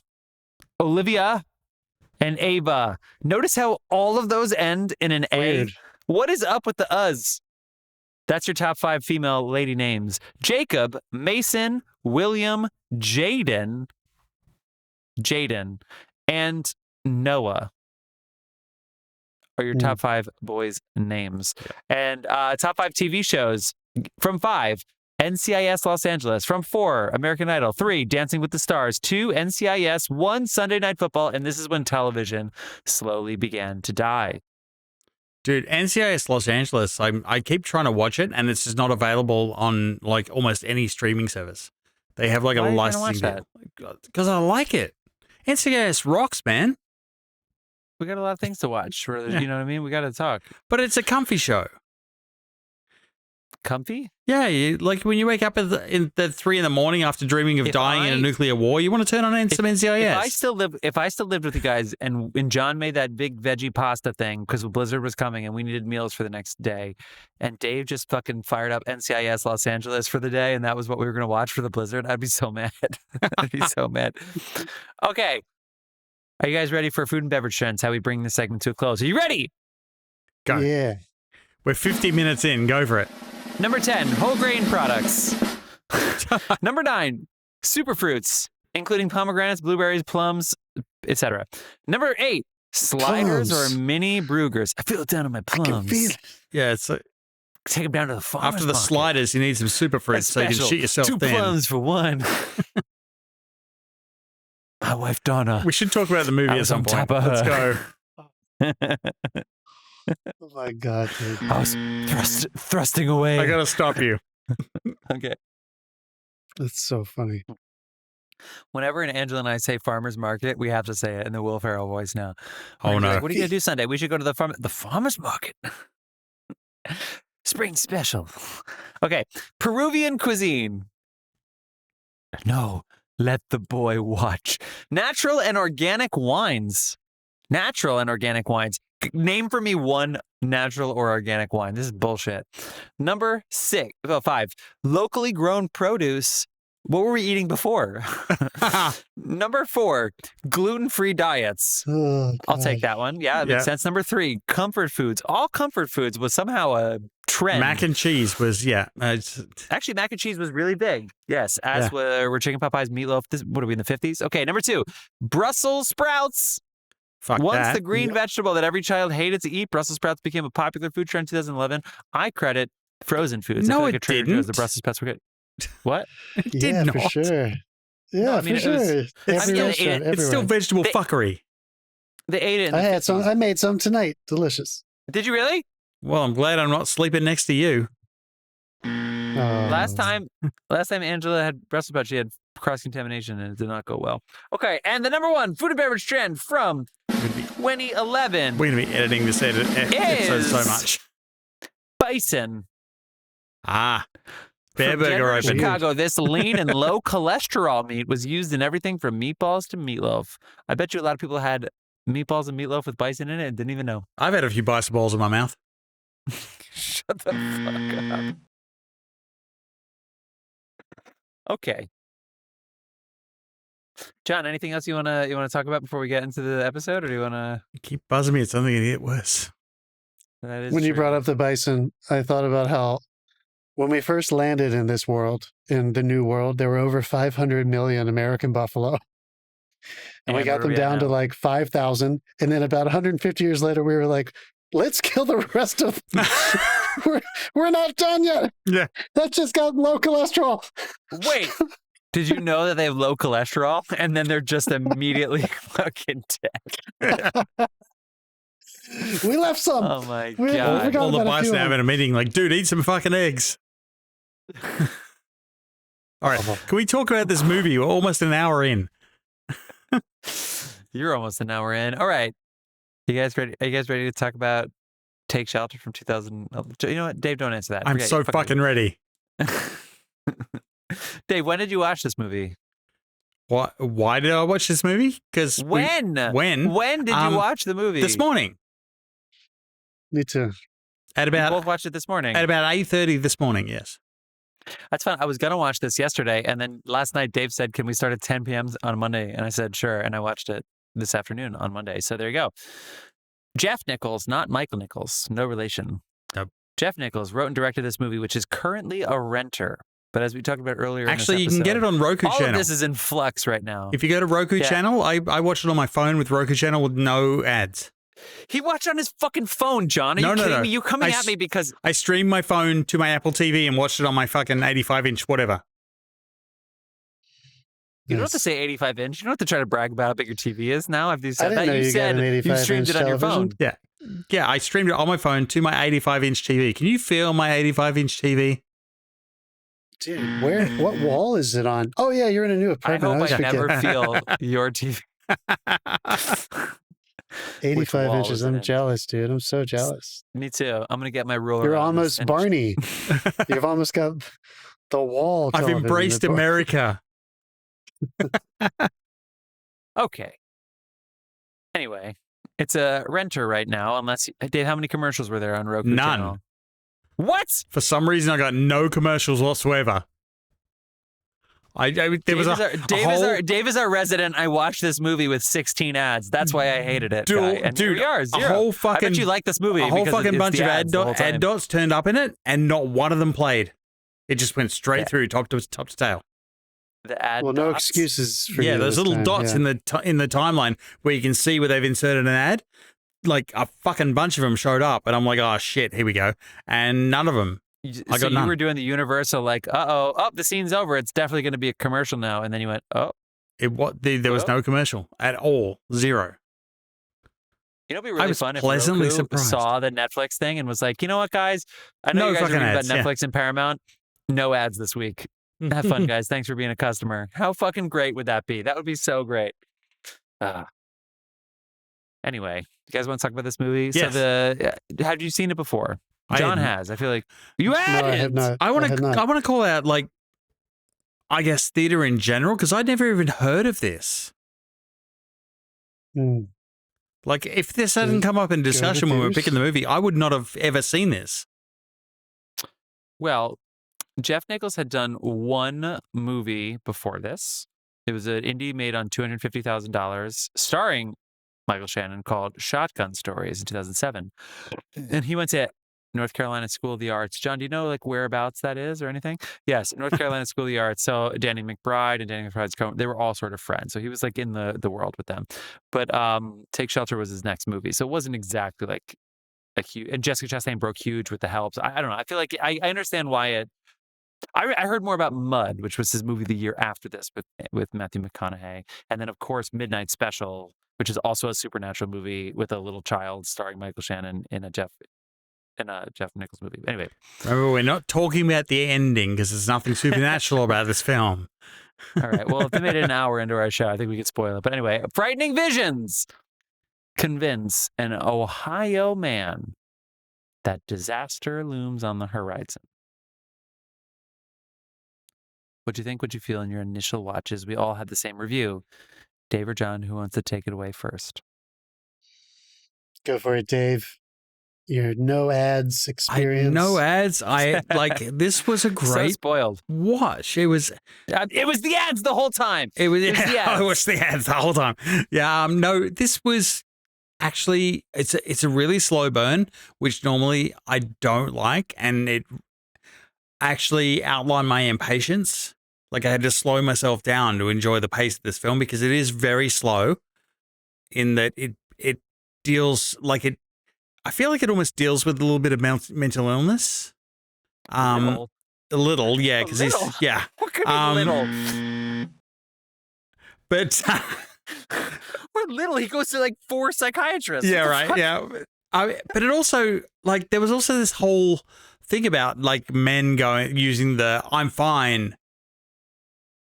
Olivia, and Ava. Notice how all of those end in an Weird. A. What is up with the us? That's your top 5 female lady names. Jacob, Mason, William, Jaden, and Noah are your top 5 boys' names. And top 5 TV shows from 5, NCIS Los Angeles. From 4, American Idol. 3, Dancing with the Stars. 2, NCIS. 1, Sunday Night Football. And this is when television slowly began to die. Dude, NCIS Los Angeles, I keep trying to watch it, and it's just not available on, like, almost any streaming service. They have, like, Why a are you gonna licensing watch deal. Because I like it. NCIS rocks, man. We got a lot of things to watch. You know what I mean? We got to talk. But it's a comfy show. Comfy? Yeah, like when you wake up in the 3 a.m. after dreaming of dying in a nuclear war, you want to turn on some NCIS. If I still lived with you guys, and when John made that big veggie pasta thing because Blizzard was coming and we needed meals for the next day, and Dave just fucking fired up NCIS Los Angeles for the day, and that was what we were going to watch for the Blizzard, I'd be so mad. I'd be so mad. Okay. Are you guys ready for food and beverage trends? How we bring this segment to a close? Are you ready? Go. Yeah. We're 50 minutes in. Go for it. Number 10, whole grain products. Number 9, superfruits, including pomegranates, blueberries, plums, etc. Number 8, sliders Plums. or mini brugers. I feel it down on my plums. I can feel it. Yeah, it's Take them down to the farmer's after the market. sliders, you need some super fruits so you can Special. shit yourself 2 thin. plums for 1. My wife Donna. We should talk about the movie I at was some on point. top of Let's her. go. Oh my God, dude. I was thrusting away. I gotta stop you. Okay. That's so funny. Whenever Angela and I say farmer's market, we have to say it in the Will Ferrell voice now. Oh, We're no. like, what are you gonna do Sunday? We should go to the farmer's market. Spring special. Okay. Peruvian cuisine. No, let the boy watch. Natural and organic wines. Natural and organic wines. Name for me one natural or organic wine. This is bullshit. Number 5, locally grown produce. What were we eating before? Number 4, gluten-free diets. Oh, I'll God. take that one. Yeah, it makes sense. Number 3, comfort foods. All comfort foods was somehow a trend. Mac and cheese was, Actually, mac and cheese was really big. Yes, as were chicken pot pies, meatloaf. What are we in the 50s? Okay, number 2, Brussels sprouts. fuck Once that. the green vegetable that every child hated to eat, Brussels sprouts became a popular food trend in 2011. I credit frozen foods. I No, feel like it at Trader Joe's, the didn't. Brussels sprouts were good. What? It Yeah, did for not. sure. Yeah, I mean, for it was- sure. Every mean, restaurant, It's still everywhere. vegetable They- fuckery. They ate it. In I the had some. 50s. I made some tonight. Delicious. Did you really? Well, I'm glad I'm not sleeping next to you. Last time Angela had Brussels sprouts, she had cross contamination and it did not go well. Okay, and the number 1 food and beverage trend from 2011. We're going to be editing this episode so Is- much. Bison. Ah, Bear From Burger Denver, open. Chicago, this lean and low cholesterol meat was used in everything from meatballs to meatloaf. I bet you a lot of people had meatballs and meatloaf with bison in it and didn't even know. I've had a few bison balls in my mouth. Shut the fuck up. Okay. John, anything else you wanna talk about before we get into the episode, or do you wanna? You keep buzzing me. It's something to get worse. That is When you true. brought up the bison, I thought about how when we first landed in this world, in the new world, there were over 500 million American buffalo. And we And got where are them we at down to now? like 5,000. And then about 150 years later, we were like, let's kill the rest of them. we're not done yet. Yeah. That just got low cholesterol. Wait, Did you know that they have low cholesterol and then they're just immediately fucking dead? We left some. Oh my We god! forgot All the about a few bison of having a meeting like, dude, eat some fucking eggs. All right, can we talk about this movie? We're almost an hour in. You're almost an hour in. All right, you guys ready? Are you guys ready to talk about Take Shelter from 2000? You know what, Dave? Don't answer that. I'm Forget so it. fucking ready. Dave, when did you watch this movie? Why did I watch this movie? Because When did you watch the movie? This morning. Me too. At We about both watched it this morning. at about 8:30 this morning. Yes. That's fine. I was gonna watch this yesterday, and then last night Dave said, "Can we start at 10 p.m. on Monday?" And I said, "Sure." And I watched it this afternoon on Monday. So there you go. Jeff Nichols, not Michael Nichols, no relation. Nope. Jeff Nichols wrote and directed this movie, which is currently a renter. But as we talked about earlier, Actually, in you this can get it episode, on Roku all channel. of this is in flux right now. If you go to Roku Yeah. channel, I watched it on my phone with Roku channel with no ads. He watched on his fucking phone, John. Are No, you no, kidding no. me? You coming I at me because I streamed my phone to my Apple TV and watched it on my fucking 85-inch whatever. you don't have to say 85 inch. You don't have to try to brag about how big your TV is now. After you said didn't that, know you you got said an you 85 streamed inch it on your phone. television. Yeah, I streamed it on my phone to my 85-inch TV. Can you feel my 85-inch TV? Dude, what wall is it on? Oh yeah, you're in a new I apartment. hope always I forget. never feel your TV. 85 wall inches. is it I'm in? jealous, dude. I'm so jealous. Me too. I'm gonna get my ruler. You're around this almost inch. Barney. You've almost got the wall. I've television. embraced America. Okay. Anyway, it's a renter right now. Unless Dave, how many commercials were there on Roku? None. Channel? What? For some reason, I got no commercials whatsoever. There was Dave is our resident. I watched this movie with 16 ads. That's why I hated it. guy. And here we are, a zero. whole I fucking bet you like this movie. a whole because fucking it's bunch the of ads the whole time. ad dots turned up in it, and not one of them played. It just went straight Yeah. through top to tail. The ad Well, no dots. excuses for you. Yeah, those this little time, dots yeah. in the timeline where you can see where they've inserted an ad. Like a fucking bunch of them showed up, and I'm like, oh shit, here we go. And none of them. I So got none. you were doing the universal, like, the scene's over. It's definitely going to be a commercial now. And then you went, There was no commercial at all. Zero. You know, it'd be I really was fun if pleasantly Roku surprised. saw the Netflix thing and was like, you know what, guys? I know No you guys are fucking reading ads, about yeah. Netflix and Paramount. No ads this week. Have fun, guys. Thanks for being a customer. How fucking great would that be? That would be so great. Anyway, you guys want to talk about this movie? Yes. So have you seen it before? I John hadn't. has. I feel like you No, had I it. have not. I want had not. to call out, like, I guess theater in general, because I'd never even heard of this. Hmm. Like, if this hadn't come up in discussion when we were theaters? picking the movie, I would not have ever seen this. Well, Jeff Nichols had done one movie before this. It was an indie made on $250,000, starring Michael Shannon, called Shotgun Stories in 2007. And he went to North Carolina School of the Arts. John, do you know like whereabouts that is or anything? Yes, North Carolina School of the Arts. So Danny McBride and Danny McBride's they were all sort of friends. So he was like in the world with them. But Take Shelter was his next movie. So it wasn't exactly like a huge. And Jessica Chastain broke huge with The Helps. I don't know. I feel like I understand why it. I heard more about Mud, which was his movie the year after this with Matthew McConaughey, and then of course Midnight Special, which is also a supernatural movie with a little child starring Michael Shannon in a Jeff Nichols movie. Anyway, Remember, we're not talking about the ending because there's nothing supernatural about this film. all right. Well, if they made it an hour into our show, I think we could spoil it. But anyway, frightening visions convince an Ohio man that disaster looms on the horizon. What'd you think? What'd you feel in your initial watches? We all had the same review. Dave or John, who wants to take it away first? Go for it, Dave. Your no ads experience. No ads. This was a So great spoiled. watch. It was It was the ads the whole time. the ads. I watched the ads the whole time. Yeah, no, this was actually it's a really slow burn, which normally I don't like, and it actually outlined my impatience. Like I had to slow myself down to enjoy the pace of this film because it is very slow in that it deals like it. I feel like it almost deals with a little bit of mental illness. A little, yeah, because he's Little? yeah. What Little. But We're little. He goes to like 4 psychiatrists. yeah, What the right. fuck? Yeah. But it also, like, there was also this whole thing about, like, men using the I'm fine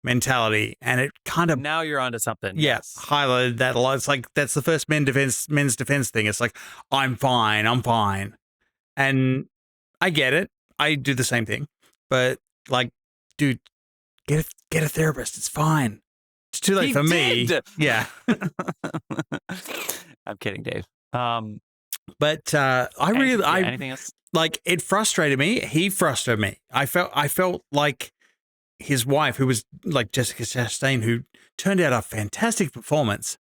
mentality. And it kind of, Now you're onto something. yeah, Yes. highlighted that a lot. It's like, that's the first men's defense thing. It's like, I'm fine. And I get it. I do the same thing. But, like, dude, get a therapist. It's fine. It's too late He for me. did. Yeah. I'm kidding, Dave. But anything else? like, it frustrated me. He frustrated me. I felt like his wife, who was like Jessica Chastain, who turned out a fantastic performance.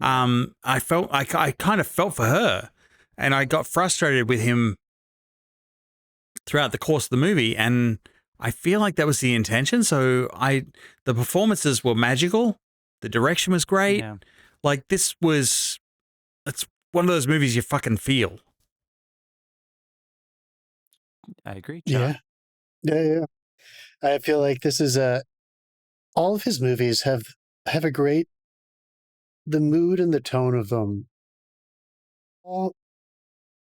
I kind of felt for her, and I got frustrated with him throughout the course of the movie, and I feel like that was the intention. So the performances were magical. The direction was great. Yeah. Like, it's one of those movies you fucking feel. I agree. John. Yeah. I feel like this is all of his movies have a great, the mood and the tone of them all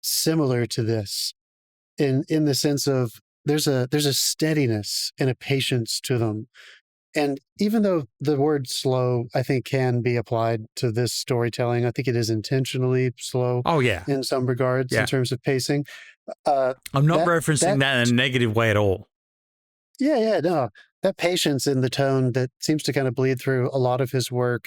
similar to this in the sense of there's a steadiness and a patience to them. And even though the word slow, I think, can be applied to this storytelling, I think it is intentionally slow Oh, yeah. in some regards Yeah. in terms of pacing. I'm not referencing that in a negative way at all. Yeah, no. That patience in the tone that seems to kind of bleed through a lot of his work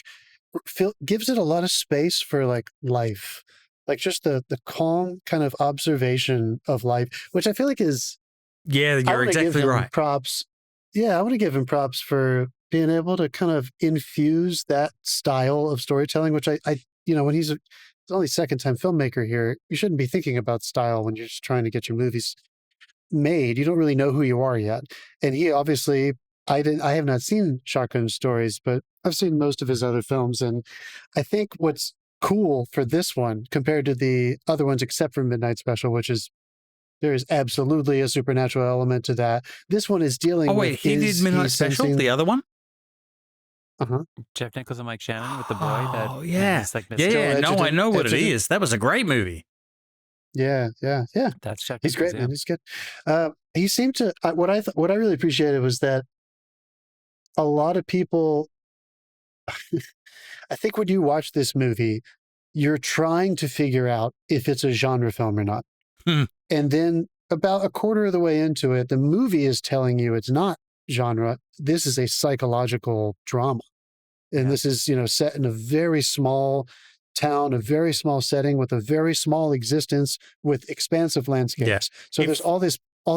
gives it a lot of space for, like, life. Like, just the calm kind of observation of life, which I feel like is... Yeah, I you're wanna give exactly him right. props. Yeah, I want to give him props for being able to kind of infuse that style of storytelling, which I when he's only second-time filmmaker here, you shouldn't be thinking about style when you're just trying to get your movies made. You don't really know who you are yet. And he obviously, I have not seen Shotgun Stories, but I've seen most of his other films. And I think what's cool for this one compared to the other ones, except for Midnight Special, which is, there is absolutely a supernatural element to that. This one is dealing with... Oh, wait, he did Midnight Special, the other one? Jeff Nichols and Mike Shannon with the boy. That Oh, yeah. is like Yeah, no, I know what it Edgerton. is. That was a great movie. Yeah. That's Jeff. He's Nichols, great, man. He's good. He seemed to... what I really appreciated was that a lot of people... I think when you watch this movie, you're trying to figure out if it's a genre film or not. And then about a quarter of the way into it, the movie is telling you it's not genre. This is a psychological drama. And this is, set in a very small town, a very small setting with a very small existence with expansive landscapes. Yeah. So there's all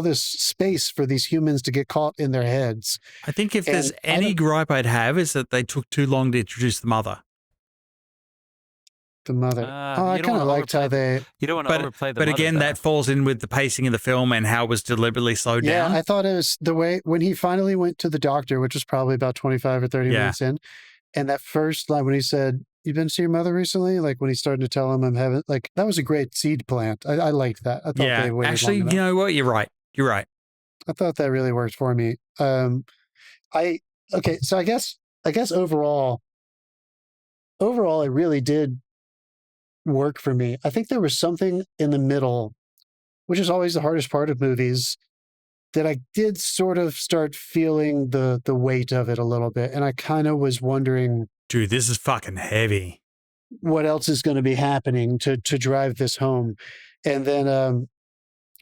this space for these humans to get caught in their heads. I think if And there's any gripe I'd have is that they took too long to introduce the mother. The mother. I you don't kind of wanna liked how they... You don't want to overplay the But mother, again, though. that falls in with the pacing of the film and how it was deliberately slowed down. Yeah, I thought it was the way when he finally went to the doctor, which was probably about 25 or 30 minutes in. And that first line when he said, "You been to see your mother recently?" Like when he started to tell him I'm having, like, that was a great seed plant. I liked that. I thought they waited actually, long you enough. know what? You're right. I thought that really worked for me. So I guess overall it really did work for me. I think there was something in the middle, which is always the hardest part of movies, that I did sort of start feeling the weight of it a little bit. And I kind of was wondering, Dude, this is fucking heavy. what else is going to be happening to drive this home. And then, all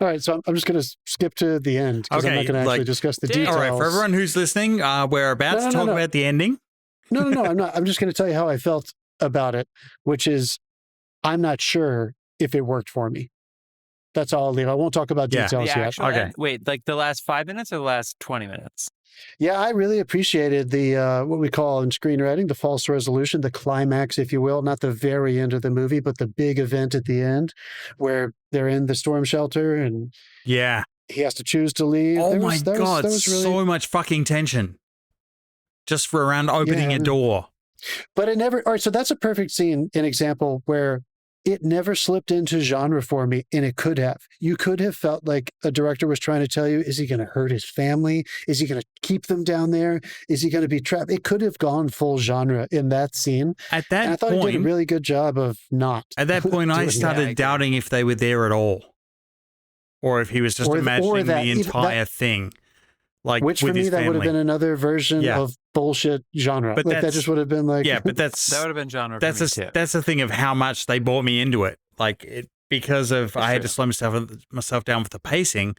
right, so I'm just going to skip to the end because I'm not going to actually discuss the details. All right, for everyone who's listening, we're about to talk about the ending. No, I'm not. I'm just going to tell you how I felt about it, which is I'm not sure if it worked for me. That's all I'll leave. I won't talk about details yet. Actual wait, like the last 5 minutes or the last 20 minutes? Yeah, I really appreciated the what we call in screenwriting the false resolution, the climax, if you will, not the very end of the movie, but the big event at the end where they're in the storm shelter and he has to choose to leave. Oh my God, really... so much fucking tension just for around opening a door. But it never... All right, so that's a perfect scene, an example where it never slipped into genre for me, and it could have. You could have felt like a director was trying to tell you, is he going to hurt his family? Is he going to keep them down there? Is he going to be trapped? It could have gone full genre in that scene. At that and I thought point, he did a really good job of not. At that point, I started doubting if they were there at all, or if he was just imagining the entire thing. Like, which for me, that would have been another version of bullshit genre. But like, that just would have been like, but that would have been genre. That's that's the thing of how much they brought me into it. Like, because of I had to slow myself down with the pacing.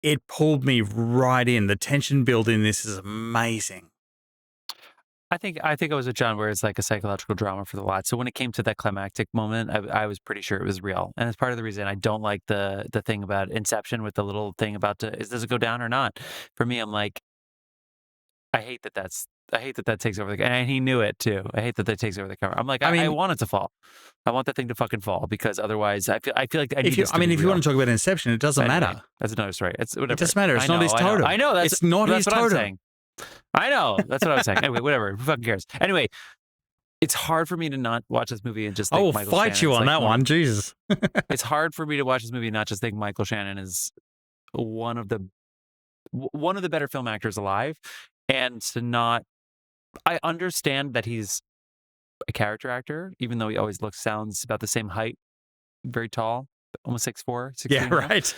It pulled me right in. The tension build in this is amazing. I think it was a genre where it's like a psychological drama for the lot. So when it came to that climactic moment, I was pretty sure it was real, and it's part of the reason I don't like the thing about Inception with the little thing about does it go down or not? For me, I'm like, I hate that takes over and he knew it too. I hate that takes over the camera. I'm like, I want it to fall. I want that thing to fucking fall because otherwise I feel like if you want to talk about Inception, it doesn't matter. That's another story. It's whatever. It doesn't matter. It's not his totem. I know it's not his totem. I know. That's what I was saying. Anyway, whatever. Who fucking cares? Anyway, it's hard for me to not watch this movie and just think Michael Shannon. Fight you on that one. Jesus. It's hard for me to watch this movie and not just think Michael Shannon is one of the better film actors alive, and to not. I understand that he's a character actor, even though he always sounds about the same height, very tall, almost 6'4", 6'3". Yeah, right.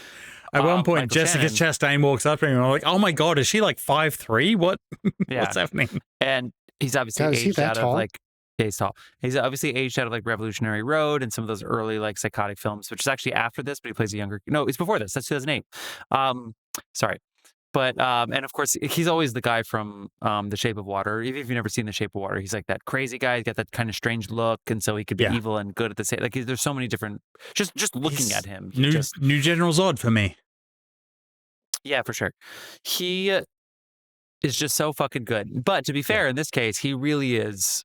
At one point, Michael Jessica Chastain walks up to him and I'm like, oh my God, is she like 5'3"? What? What's happening? And he's obviously aged out of like, he's tall. He's obviously aged out of like Revolutionary Road and some of those early like psychotic films, which is actually after this, but he plays a younger, no, it's before this. That's 2008. Sorry. But, and of course, he's always the guy from The Shape of Water. Even if you've never seen The Shape of Water, he's like that crazy guy. He's got that kind of strange look. And so he could be evil and good at the same, like there's so many different, just looking at him. New General Zod for me. Yeah, for sure. He is just so fucking good. But to be fair, in this case, he really is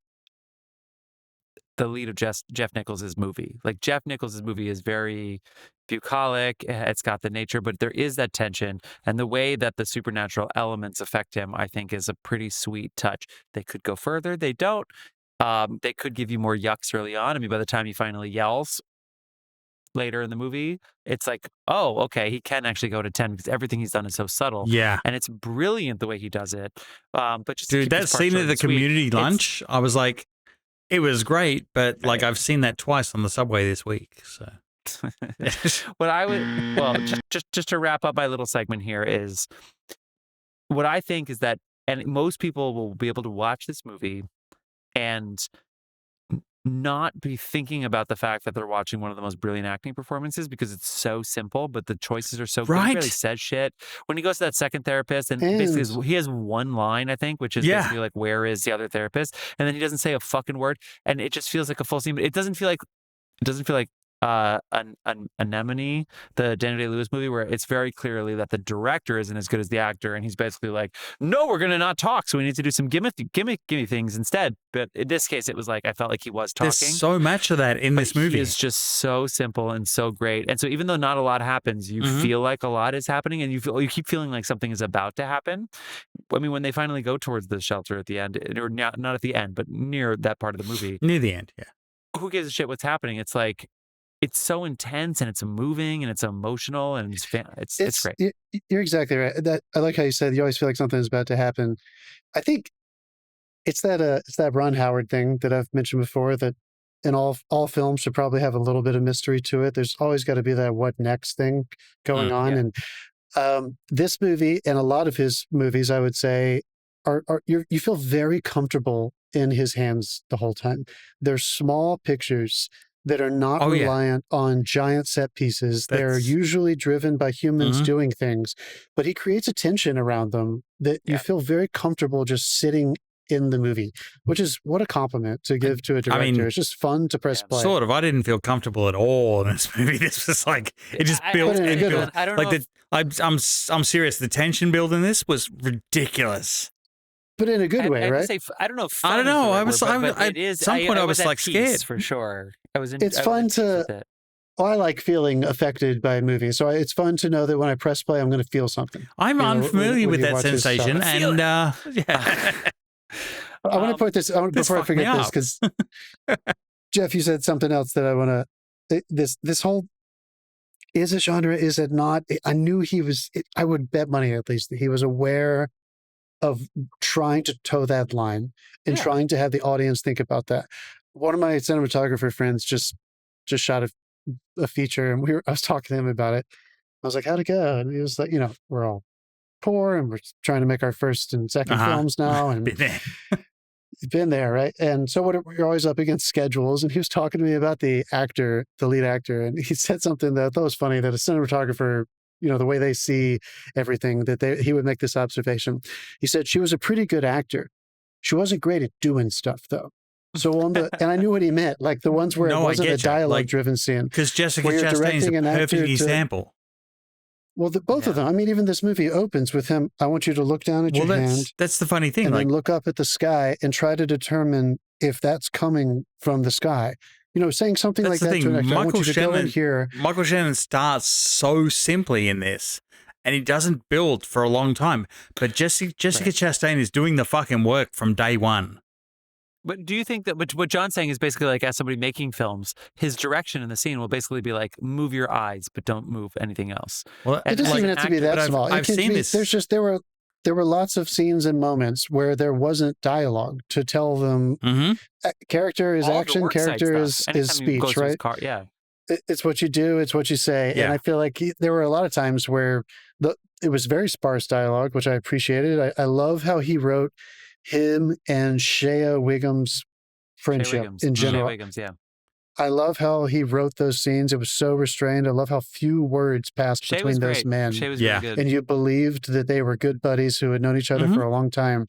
the lead of Jeff Nichols' movie. Like, Jeff Nichols' movie is very bucolic. It's got the nature, but there is that tension. And the way that the supernatural elements affect him, I think, is a pretty sweet touch. They could go further. They don't. They could give you more yucks early on. I mean, by the time he finally yells later in the movie, it's like, oh, okay, he can actually go to 10 because everything he's done is so subtle. Yeah. And it's brilliant the way he does it. But just dude, that scene at the community lunch, I was like, it was great, but like I've seen that twice on the subway this week. So what I would, just to wrap up my little segment here is what I think is that, and most people will be able to watch this movie and not be thinking about the fact that they're watching one of the most brilliant acting performances because it's so simple, but the choices are so good. He really says shit. When he goes to that second therapist, and basically he has one line, I think, which is basically like, where is the other therapist? And then he doesn't say a fucking word, and it just feels like a full scene, but it doesn't feel like Anemone, the Daniel Day-Lewis movie, where it's very clearly that the director isn't as good as the actor, and he's basically like, no, we're going to not talk, so we need to do some gimme things instead. But in this case, it was like, I felt like he was talking. There's so much of that in this movie. It's just so simple and so great. And so even though not a lot happens, you feel like a lot is happening, and you keep feeling like something is about to happen. I mean, when they finally go towards the shelter at the end, or not at the end, but near that part of the movie. Near the end, yeah. Who gives a shit what's happening? It's like, it's so intense and it's moving and it's emotional and it's great. You're exactly right. That I like how you said you always feel like something is about to happen. I think it's that Ron Howard thing that I've mentioned before, that in all films should probably have a little bit of mystery to it. There's always got to be that what next thing going on. Yeah. And this movie and a lot of his movies, I would say, you feel very comfortable in his hands the whole time. They're small pictures that are not reliant on giant set pieces. They're usually driven by humans doing things, but he creates a tension around them that you feel very comfortable just sitting in the movie, which is what a compliment to give to a director. I mean, it's just fun to press play. Sort of. I didn't feel comfortable at all in this movie. This was like, it just built and built. I don't know. I'm serious. The tension build in this was ridiculous. But in a good way, right? I don't know. I don't know. At some point I was like scared for sure. It's fun to. I like feeling affected by a movie, so it's fun to know that when I press play, I'm going to feel something. I'm unfamiliar with that sensation, and I want to put this before I forget this, because Jeff, you said something else that I want to. This whole is a genre, is it not? I knew he was. I would bet money at least that he was aware of trying to toe that line and trying to have the audience think about that. One of my cinematographer friends just shot a feature, and I was talking to him about it. I was like, "How'd it go?" And he was like, we're all poor and we're trying to make our first and second films now, and been there, right? And so we're always up against schedules. And he was talking to me about the lead actor, and he said something that I thought was funny, that a cinematographer, the way they see everything, he would make this observation. He said, she was a pretty good actor. She wasn't great at doing stuff, though. So and I knew what he meant, like the ones where it wasn't a dialogue-driven scene. Because Jessica Chastain is a perfect example. Well, both of them. I mean, even this movie opens with him, I want you to look down at your hand. That's the funny thing. And then look up at the sky and try to determine if that's coming from the sky. Saying something like that to an actor, I want you to go in here. Michael Shannon starts so simply in this, and he doesn't build for a long time. But Jessica Chastain is doing the fucking work from day one. But do you think that what John's saying is basically like, as somebody making films, his direction in the scene will basically be like, move your eyes, but don't move anything else? Well, it doesn't even have to be that small. I've seen this. There were lots of scenes and moments where there wasn't dialogue to tell them. Character is action, character is speech, right? It's what you do, it's what you say. Yeah. And I feel like there were a lot of times where it was very sparse dialogue, which I appreciated. I love how he wrote him and Shea Whigham's friendship in general. I love how he wrote those scenes. It was so restrained. I love how few words passed between those men. Shea was really good. And you believed that they were good buddies who had known each other for a long time.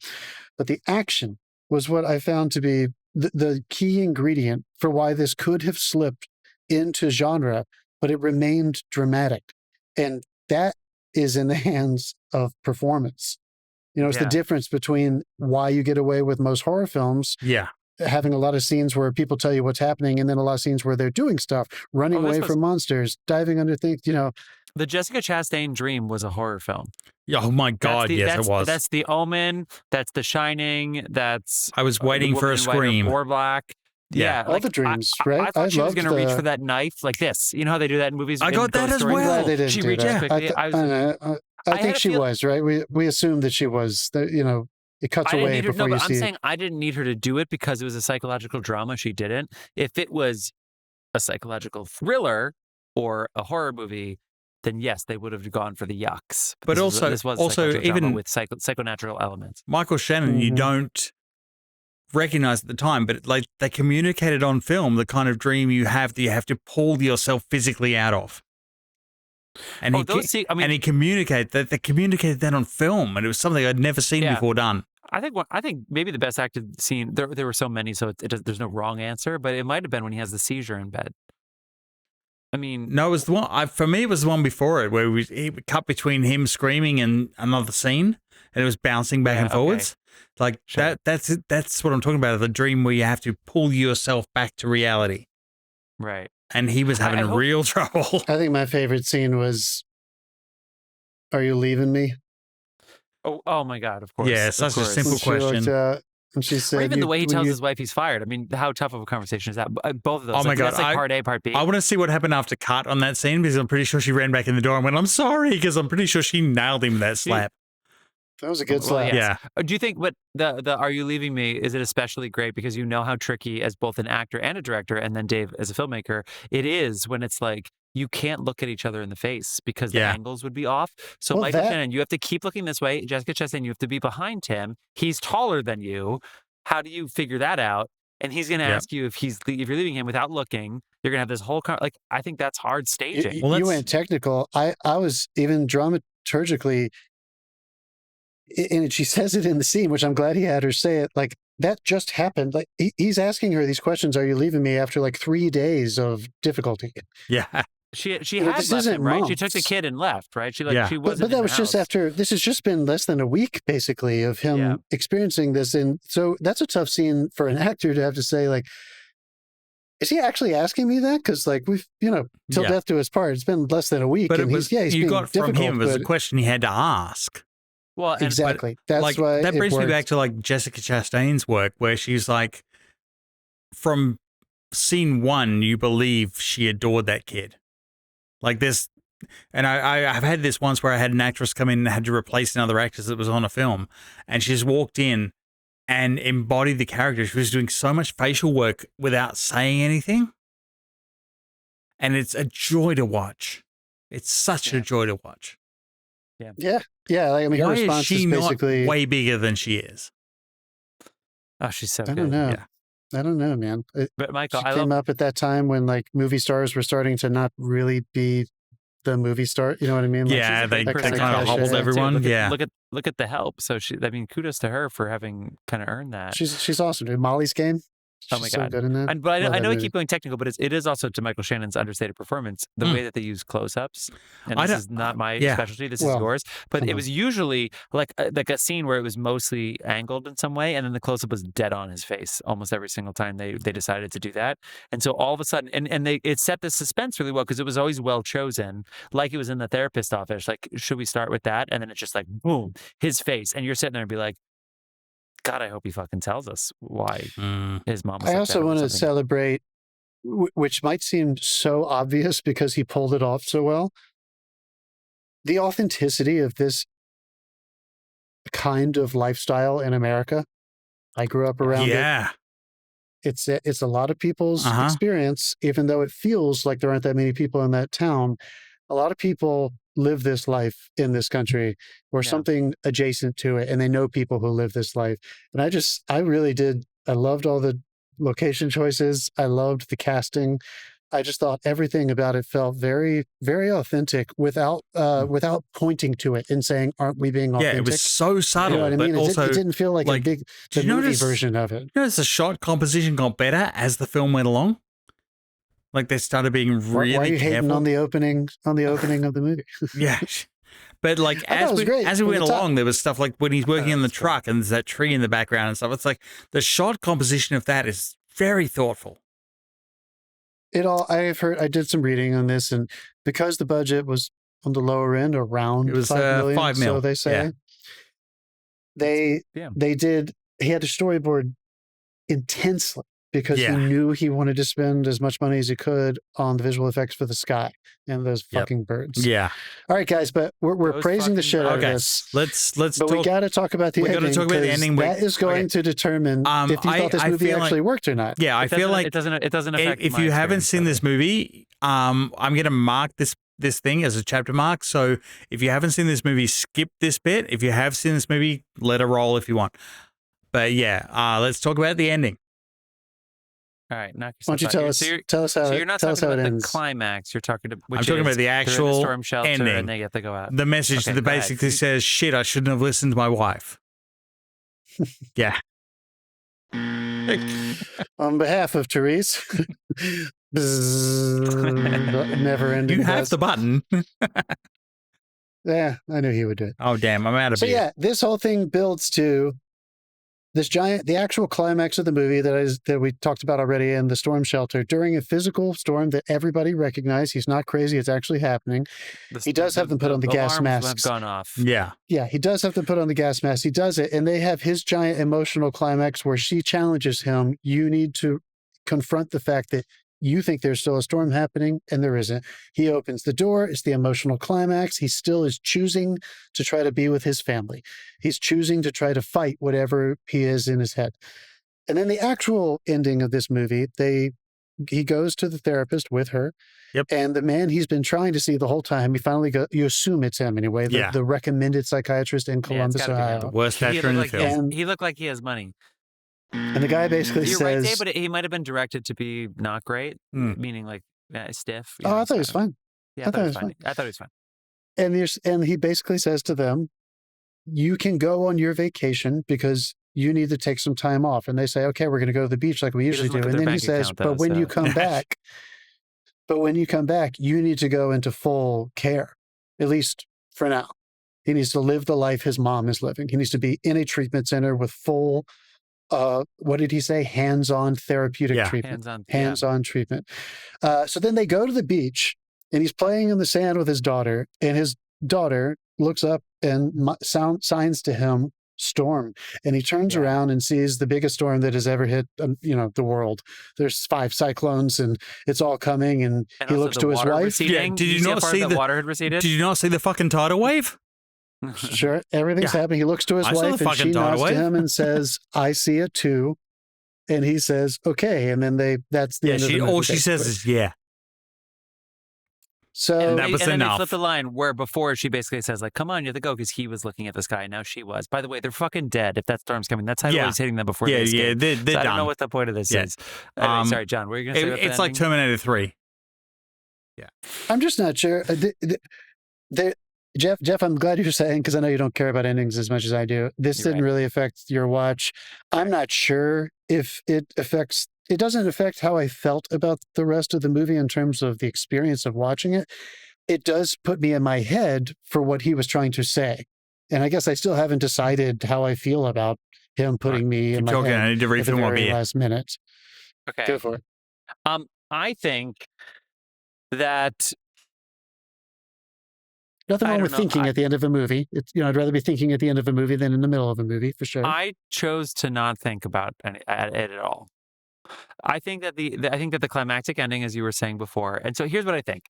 But the action was what I found to be the key ingredient for why this could have slipped into genre, but it remained dramatic. And that is in the hands of performance. It's the difference between why you get away with most horror films. Having a lot of scenes where people tell you what's happening, and then a lot of scenes where they're doing stuff, running away from monsters, diving under things, The Jessica Chastain dream was a horror film. Oh my God, yes, it was. That's The Omen, that's The Shining, that's... I was waiting for a scream. Or Black. Yeah, all the dreams, right? I thought she was going to reach for that knife like this. You know how they do that in movies? I got that as well. I'm glad they didn't she do reached that. quickly. I think she was, right? We assumed that she was. It cuts away before you see it. I'm saying I didn't need her to do it because it was a psychological drama. She didn't. If it was a psychological thriller or a horror movie, then yes, they would have gone for the yucks. But this was even with psychonatural elements. Michael Shannon, you don't recognize at the time, but like they communicated on film the kind of dream you have that you have to pull yourself physically out of. And he communicated that. They communicated that on film, and it was something I'd never seen before done. I think maybe the best acted scene. There were so many, so there's no wrong answer. But it might have been when he has the seizure in bed. I mean, no, it was the one. For me, it was the one before it, where he cut between him screaming and another scene, and it was bouncing back and forwards. Like that's it. That's what I'm talking about. The dream where you have to pull yourself back to reality. Right. And he was having real trouble. I think my favorite scene was, "Are you leaving me?" Oh my God! Of course. Yeah, such a simple question. And she said, or even the way he tells his wife he's fired. I mean, how tough of a conversation is that? Both of those. Oh my God! That's like part A, part B. I want to see what happened after cut on that scene, because I'm pretty sure she ran back in the door and went, "I'm sorry," because I'm pretty sure she nailed him with that slap. That was a good slap. Yeah. Do you think the "Are you leaving me" is it especially great because you know how tricky as both an actor and a director, and then Dave as a filmmaker, it is when it's like you can't look at each other in the face because the angles would be off. So Michael Shannon, you have to keep looking this way. Jessica Chastain, you have to be behind him. He's taller than you. How do you figure that out? And he's going to ask you if you're leaving him without looking. You're going to have this whole I think that's hard staging. You went technical. I was even dramaturgically. And she says it in the scene, which I'm glad he had her say it. Like, that just happened. Like, he's asking her these questions. Are you leaving me after like 3 days of difficulty? Yeah. She had left him, right? She took the kid and left, right? She wasn't. But that was just after. This has just been less than a week, basically, of him experiencing this, and so that's a tough scene for an actor to have to say, like, is he actually asking me that? Because like we've, till death do us part. It's been less than a week, but and he's you being got from difficult, him was a question he had to ask. Well, exactly. That's why that brings me back to like Jessica Chastain's work, where she's like, from scene one, you believe she adored that kid. Like this, and I've had this once where I had an actress come in and had to replace another actress that was on a film, and she just walked in and embodied the character. She was doing so much facial work without saying anything. And it's a joy to watch. It's such a joy to watch. Yeah. Like, I mean, her Why response is she basically not way bigger than she is? Oh, she's so I good. don't know. Yeah. I don't know, man. But Michael, She I came love. up at that time when like movie stars were starting to not really be the movie star. You know what I mean? Like, Yeah, they that kind kinda of cliche. hobbled everyone. Look at, Yeah. look at the help. So I mean, kudos to her for having kind of earned that. She's awesome, dude. Molly's Game. Oh She's my so God. good in that. But Love I that know I movie. keep going technical, but it is also to Michael Shannon's understated performance, the way that they use close-ups. And this is not my specialty. This is yours. But it was usually like a scene where it was mostly angled in some way, and then the close-up was dead on his face almost every single time they decided to do that. And so all of a sudden, and it set the suspense really well because it was always well chosen. Like it was in the therapist office. Like, should we start with that? And then it's just like, boom, his face. And you're sitting there and be like, God, I hope he fucking tells us why his mom was I like also that or want to something. celebrate, which might seem so obvious because he pulled it off so well, the authenticity of this kind of lifestyle in America. I grew up around it. Yeah. It's a lot of people's experience, even though it feels like there aren't that many people in that town. A lot of people live this life in this country or something adjacent to it, and they know people who live this life. And I really did. I loved all the location choices. I loved the casting. I just thought everything about it felt very, very authentic without pointing to it and saying, "Aren't we being authentic?" Yeah, it was so subtle. You know what I mean? But also, it didn't feel like a big the movie version of it. You notice the shot composition got better as the film went along? Like they started being really Why are you hating careful. on the opening of the movie? Yeah. But like as we went along, there was stuff like when he's working in the truck and there's that tree in the background and stuff. It's like the shot composition of that is very thoughtful. I did some reading on this, and because the budget was on the lower end, around It was 5 million, 5 mil. so they say. Yeah. He had to storyboard intensely because he knew he wanted to spend as much money as he could on the visual effects for the sky and those fucking birds. Yeah. All right, guys, but we're Those praising the shit out of Okay. this. Let's But talk. we got to talk about the we ending. gotta talk about the 'cause ending. That is going to determine if you thought this I movie feel actually like- worked or not. Yeah, I feel like it doesn't affect. if my you haven't experience seen of this it. movie, I'm going to mark this thing as a chapter mark. So if you haven't seen this movie, skip this bit. If you have seen this movie, let it roll if you want. But yeah, let's talk about the ending. All right, knock Why don't you yourself tell us how So you're not tell us talking how it about the ends. climax. You're talking. I'm talking about the they're in the actual storm shelter ending. and they have to go out. The message Okay, that go ahead. basically says, "Shit, I shouldn't have listened to my wife." Yeah. On behalf of Therese, never ending. You have the button. Yeah, I knew he would do it. Oh damn, I'm out of So beer. yeah, this whole thing builds to the actual climax of the movie that we talked about already in the storm shelter during a physical storm that everybody recognized. He's not crazy; it's actually happening. He does have them put on the gas alarms masks. have gone off. Yeah. Yeah, he does have to put on the gas mask. He does it, and they have his giant emotional climax where she challenges him. You need to confront the fact that you think there's still a storm happening, and there isn't. He opens the door. It's the emotional climax. He still is choosing to try to be with his family. He's choosing to try to fight whatever he is in his head. And then the actual ending of this movie, he goes to the therapist with her. Yep. And the man he's been trying to see the whole time, he finally you assume it's him anyway, the recommended psychiatrist in Columbus, gotta be him. Ohio. The worst actor in the film. He looked like he has money. And the guy basically You're says, right, Dave, but he might have been directed to be not great, meaning like stiff. "Oh, I thought he was fine." Yeah, I thought he was fine. I thought he was fine. And he basically says to them, "You can go on your vacation because you need to take some time off." And they say, "Okay, we're going to go to the beach like we usually doesn't do." look at And their then he bank says, account, "But though, when you so- come back, you need to go into full care, at least for now." He needs to live the life his mom is living. He needs to be in a treatment center with full, what did he say? Hands-on therapeutic treatment. Hands-on treatment. So then they go to the beach, and he's playing in the sand with his daughter, and his daughter looks up and signs to him storm, and he turns around and sees the biggest storm that has ever hit, the world. There's 5 cyclones, and it's all coming. And he also looks the to his water wife. receding. Did you see not how far see the water had receded? Did you not see the fucking tidal wave? Sure, everything's happening. He looks to his I saw the wife, and fucking she tidal nods wave. to him and says, "I see it too." And he says, "Okay." And then that's the end of the movie. All she says is yeah. So And that was then they enough. flip the line where before she basically says like, "Come on, you have to go," because he was looking at the sky. Now she was. By the way, they're fucking dead. If that storm's coming, that's how it's hitting them before they escape. they're So done. I don't know what the point of this is. Anyway, sorry, John. What were you going to say? About It's the like ending? Terminator 3. I'm just not sure. Jeff, I'm glad you're saying, because I know you don't care about endings as much as I do. This You're didn't really affect your watch. I'm not sure if it doesn't affect how I felt about the rest of the movie in terms of the experience of watching it. It does put me in my head for what he was trying to say. And I guess I still haven't decided how I feel about him putting me in my Talking, head I need to at the refill my very beer. last minute. Okay. Go for it. I think that Nothing I wrong don't with know. thinking at the end of a movie. It's, I'd rather be thinking at the end of a movie than in the middle of a movie, for sure. I chose to not think about it at all. I think that the climactic ending, as you were saying before, and so here's what I think.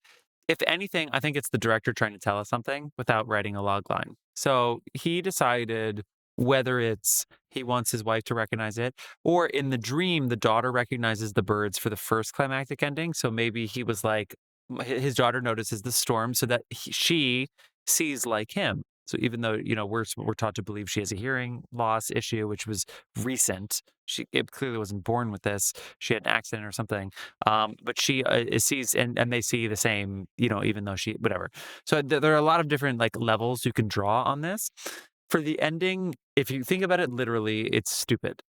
If anything, I think it's the director trying to tell us something without writing a log line. So he decided whether it's he wants his wife to recognize it, or in the dream, the daughter recognizes the birds for the first climactic ending. So maybe he was like, his daughter notices the storm so that she sees like him. So even though, we're taught to believe she has a hearing loss issue, which was recent, it clearly wasn't born with this. She had an accident or something. But she sees, and they see the same, even though whatever. So there are a lot of different like levels you can draw on this. For the ending, if you think about it literally, it's stupid.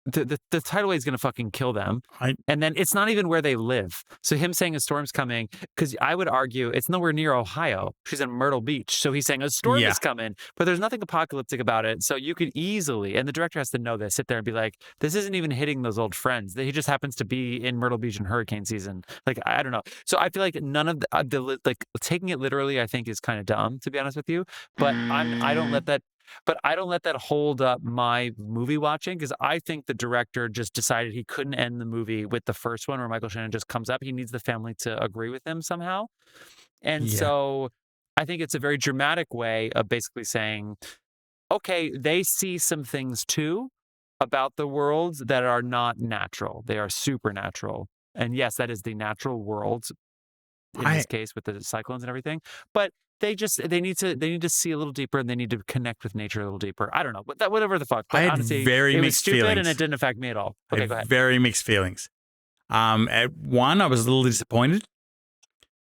The tidal wave is going to fucking kill them. And then it's not even where they live. So him saying a storm's coming, because I would argue it's nowhere near Ohio. She's in Myrtle Beach. So he's saying a storm is coming, but there's nothing apocalyptic about it. So you could easily, and the director has to know this, sit there and be like, this isn't even hitting those old friends. He just happens to be in Myrtle Beach in hurricane season. Like, I don't know. So I feel like none of the like taking it literally, I think is kind of dumb, to be honest with you. But I don't let that hold up my movie watching, because I think the director just decided he couldn't end the movie with the first one where Michael Shannon just comes up. He needs the family to agree with him somehow. And so I think it's a very dramatic way of basically saying, okay, they see some things too about the world that are not natural. They are supernatural. And yes, that is the natural world in this case with the cyclones and everything. But they need to see a little deeper, and they need to connect with nature a little deeper. I don't know, but whatever the fuck. But I had honestly, very it was mixed stupid feelings. and it didn't affect me at all. Okay, go ahead. Very mixed feelings. At one, I was a little disappointed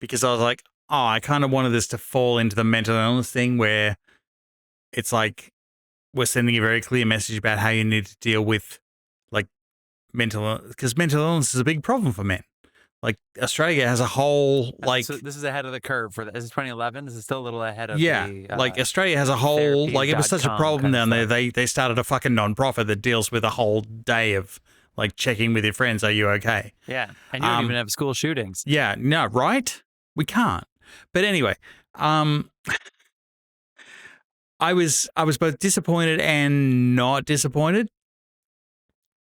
because I was like, oh, I kind of wanted this to fall into the mental illness thing where it's like we're sending a very clear message about how you need to deal with like because mental illness is a big problem for men. Like Australia has a whole like so this is ahead of the curve for this is 2011. This is still a little ahead of like Australia has a whole like it was such a problem down there. They started a fucking non-profit that deals with a whole day of like checking with your friends, are you okay? Yeah, and you don't even have school shootings. Yeah, no, right? We can't. But anyway, I was both disappointed and not disappointed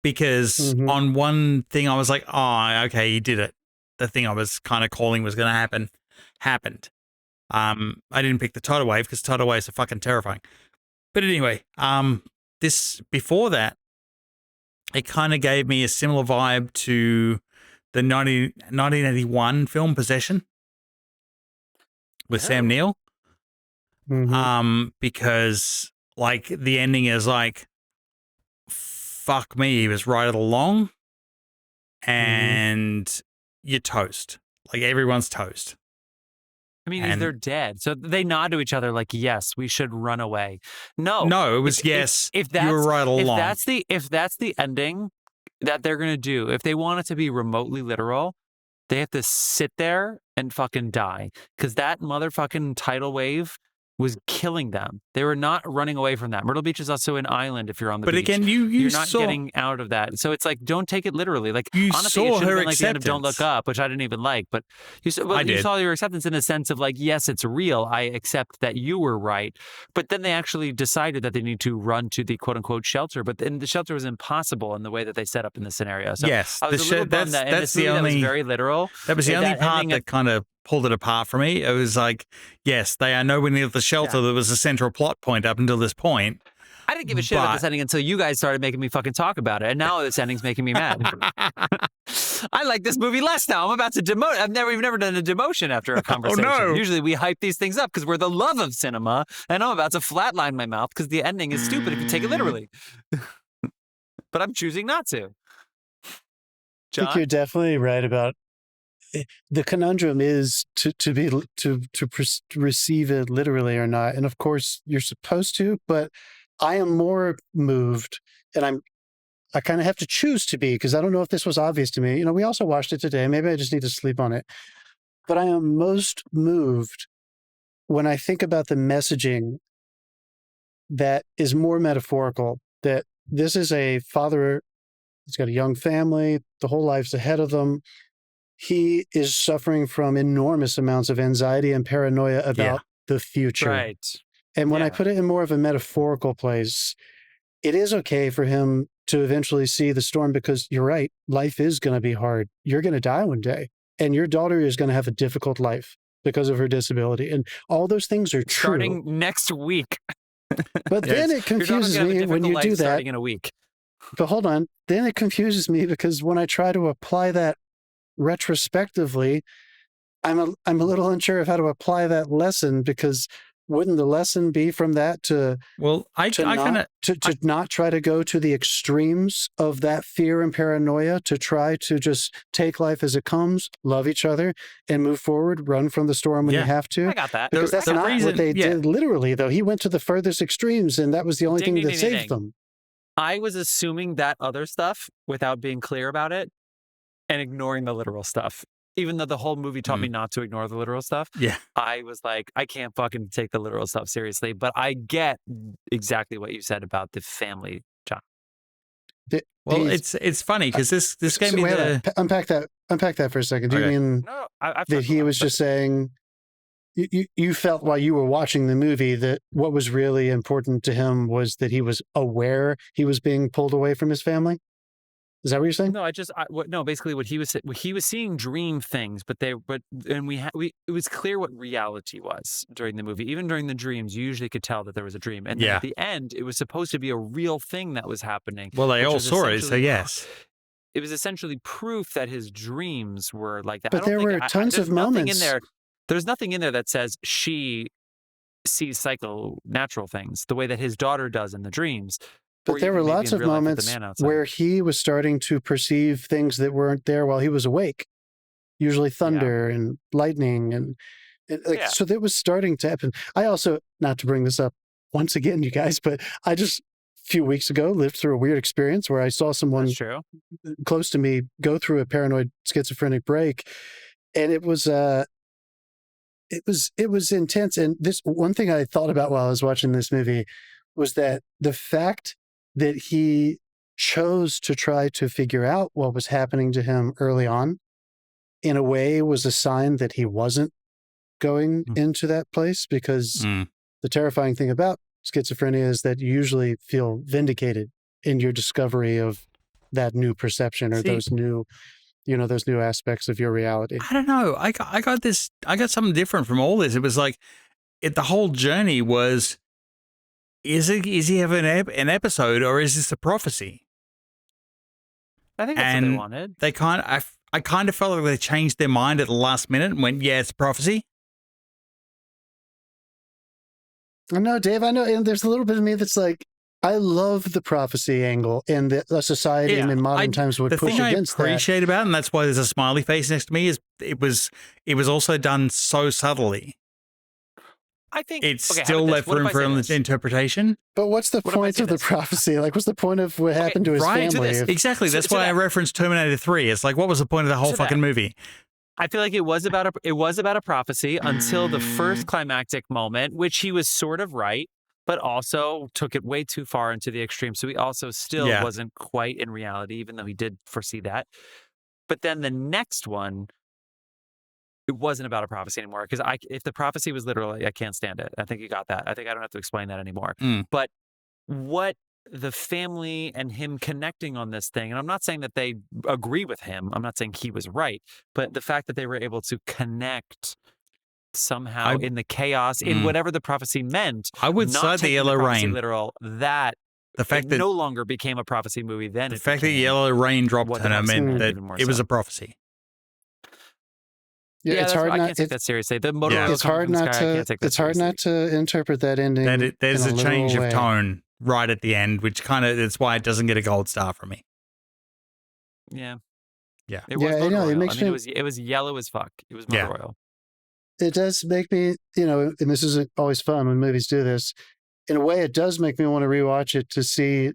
because on one thing I was like, oh, okay, he did it. The thing I was kind of calling was going to happen happened. I didn't pick the tidal wave because tidal waves are fucking terrifying. But anyway, this before that, it kind of gave me a similar vibe to the 1981 film Possession with Sam Neill. Because like the ending is like, fuck me, he was right along, and you're toast. Like everyone's toast. I mean, they're dead. So they nod to each other like, yes, we should run away. No, it was if that's, you were right along. If that's the ending that they're going to do, if they want it to be remotely literal, they have to sit there and fucking die. Because that motherfucking tidal wave was killing them. They were not running away from that. Myrtle Beach is also an island if you're on the But beach. again, you're not saw, getting out of that. So it's like, don't take it literally. Like, you honestly, it saw should have her been like the end of Don't acceptance. Look Up, which I didn't even like. But you saw your acceptance in the sense of like, yes, it's real. I accept that you were right. But then they actually decided that they need to run to the quote unquote shelter. But then the shelter was impossible in the way that they set up in the scenario. So yes, I was a little bummed that in this movie that was very literal. That was the only part that kind of pulled it apart for me. It was like, yes, they are nowhere near the shelter that was a central plot point up until this point. I didn't give a shit about this ending until you guys started making me fucking talk about it. And now this ending's making me mad. I like this movie less now. I'm about to demote. We've never done a demotion after a conversation. Oh, no. Usually we hype these things up because we're the love of cinema. And I'm about to flatline my mouth because the ending is stupid if you take it literally. But I'm choosing not to. John? I think you're definitely right about the conundrum is to receive it literally or not. And of course you're supposed to, but I am more moved, and I kind of have to choose to be, because I don't know if this was obvious to me. We also watched it today. Maybe I just need to sleep on it. But I am most moved when I think about the messaging that is more metaphorical, that this is a father, he's got a young family, the whole life's ahead of them. He is suffering from enormous amounts of anxiety and paranoia about the future. Right. And when I put it in more of a metaphorical place, it is okay for him to eventually see the storm, because you're right, life is going to be hard. You're going to die one day, and your daughter is going to have a difficult life because of her disability. And all those things are true. Starting next week. But then it confuses me when you do that. Starting in a week. But hold on. Then it confuses me, because when I try to apply that retrospectively, I'm a little unsure of how to apply that lesson, because wouldn't the lesson be from that to not try to go to the extremes of that fear and paranoia, to try to just take life as it comes, love each other, and move forward, run from the storm when you have to? I got that. Because that's not what they did literally, though. He went to the furthest extremes, and that was the only thing that saved them. I was assuming that other stuff without being clear about it and ignoring the literal stuff. Even though the whole movie taught me not to ignore the literal stuff, I was like, I can't fucking take the literal stuff seriously. But I get exactly what you said about the family, John. It's funny because this gave me unpack that for a second. Do you mean that he was just saying you felt while you were watching the movie that what was really important to him was that he was aware he was being pulled away from his family? Is that what you're saying? No, basically what he was seeing dream things, it was clear what reality was during the movie. Even during the dreams, you usually could tell that there was a dream. And then at the end, it was supposed to be a real thing that was happening. Well, they all saw it, so yes. It was essentially proof that his dreams were like that. But there were tons of moments. There's nothing in there that says she sees natural things the way that his daughter does in the dreams. But there were lots of moments where he was starting to perceive things that weren't there while he was awake. Usually thunder and lightning. And so that was starting to happen. I also, not to bring this up once again, you guys, but I just, a few weeks ago, lived through a weird experience where I saw someone close to me go through a paranoid schizophrenic break. And it was intense. And this one thing I thought about while I was watching this movie was that the fact that he chose to try to figure out what was happening to him early on, in a way, was a sign that he wasn't going into that place, because the terrifying thing about schizophrenia is that you usually feel vindicated in your discovery of that new perception or those new aspects of your reality. I don't know. I got something different from all this. It was like the whole journey was, is he having an episode, or is this a prophecy? I think that's what they wanted. I kind of felt like they changed their mind at the last minute and went, yeah, it's a prophecy. I know, Dave. I know, and there's a little bit of me that's like, I love the prophecy angle, and the society and in modern times would push against that. The thing I appreciate about it, and that's why there's a smiley face next to me, is it was also done so subtly. I think it's still left room for interpretation. But what's the point of the prophecy? Like, what's the point of what happened to his family? Exactly. That's why I referenced Terminator 3. It's like, what was the point of the whole fucking movie? I feel like it was about a prophecy until the first climactic moment, which he was sort of right, but also took it way too far into the extreme. So he also still wasn't quite in reality, even though he did foresee that. But then the next one, it wasn't about a prophecy anymore. Because if the prophecy was literal, I can't stand it. I think you got that. I think I don't have to explain that anymore. But what the family and him connecting on this thing, and I'm not saying that they agree with him. I'm not saying he was right, but the fact that they were able to connect somehow in the chaos, in whatever the prophecy meant. I would not say the Yellow Rain literal. That the fact that no longer became a prophecy movie. Then the fact that Yellow Rain dropped on him meant that it was a prophecy. Yeah, it's hard I not. can't take that seriously. The Motorola It's hard not to. It's hard not to interpret that ending. There's a change of way. tone right at the end, which that's why it doesn't get a gold star from me. Yeah. It was I know. It makes me. It was yellow as fuck. It was Motor Oil. It does make me, and this isn't always fun when movies do this. In a way, it does make me want to rewatch it to see,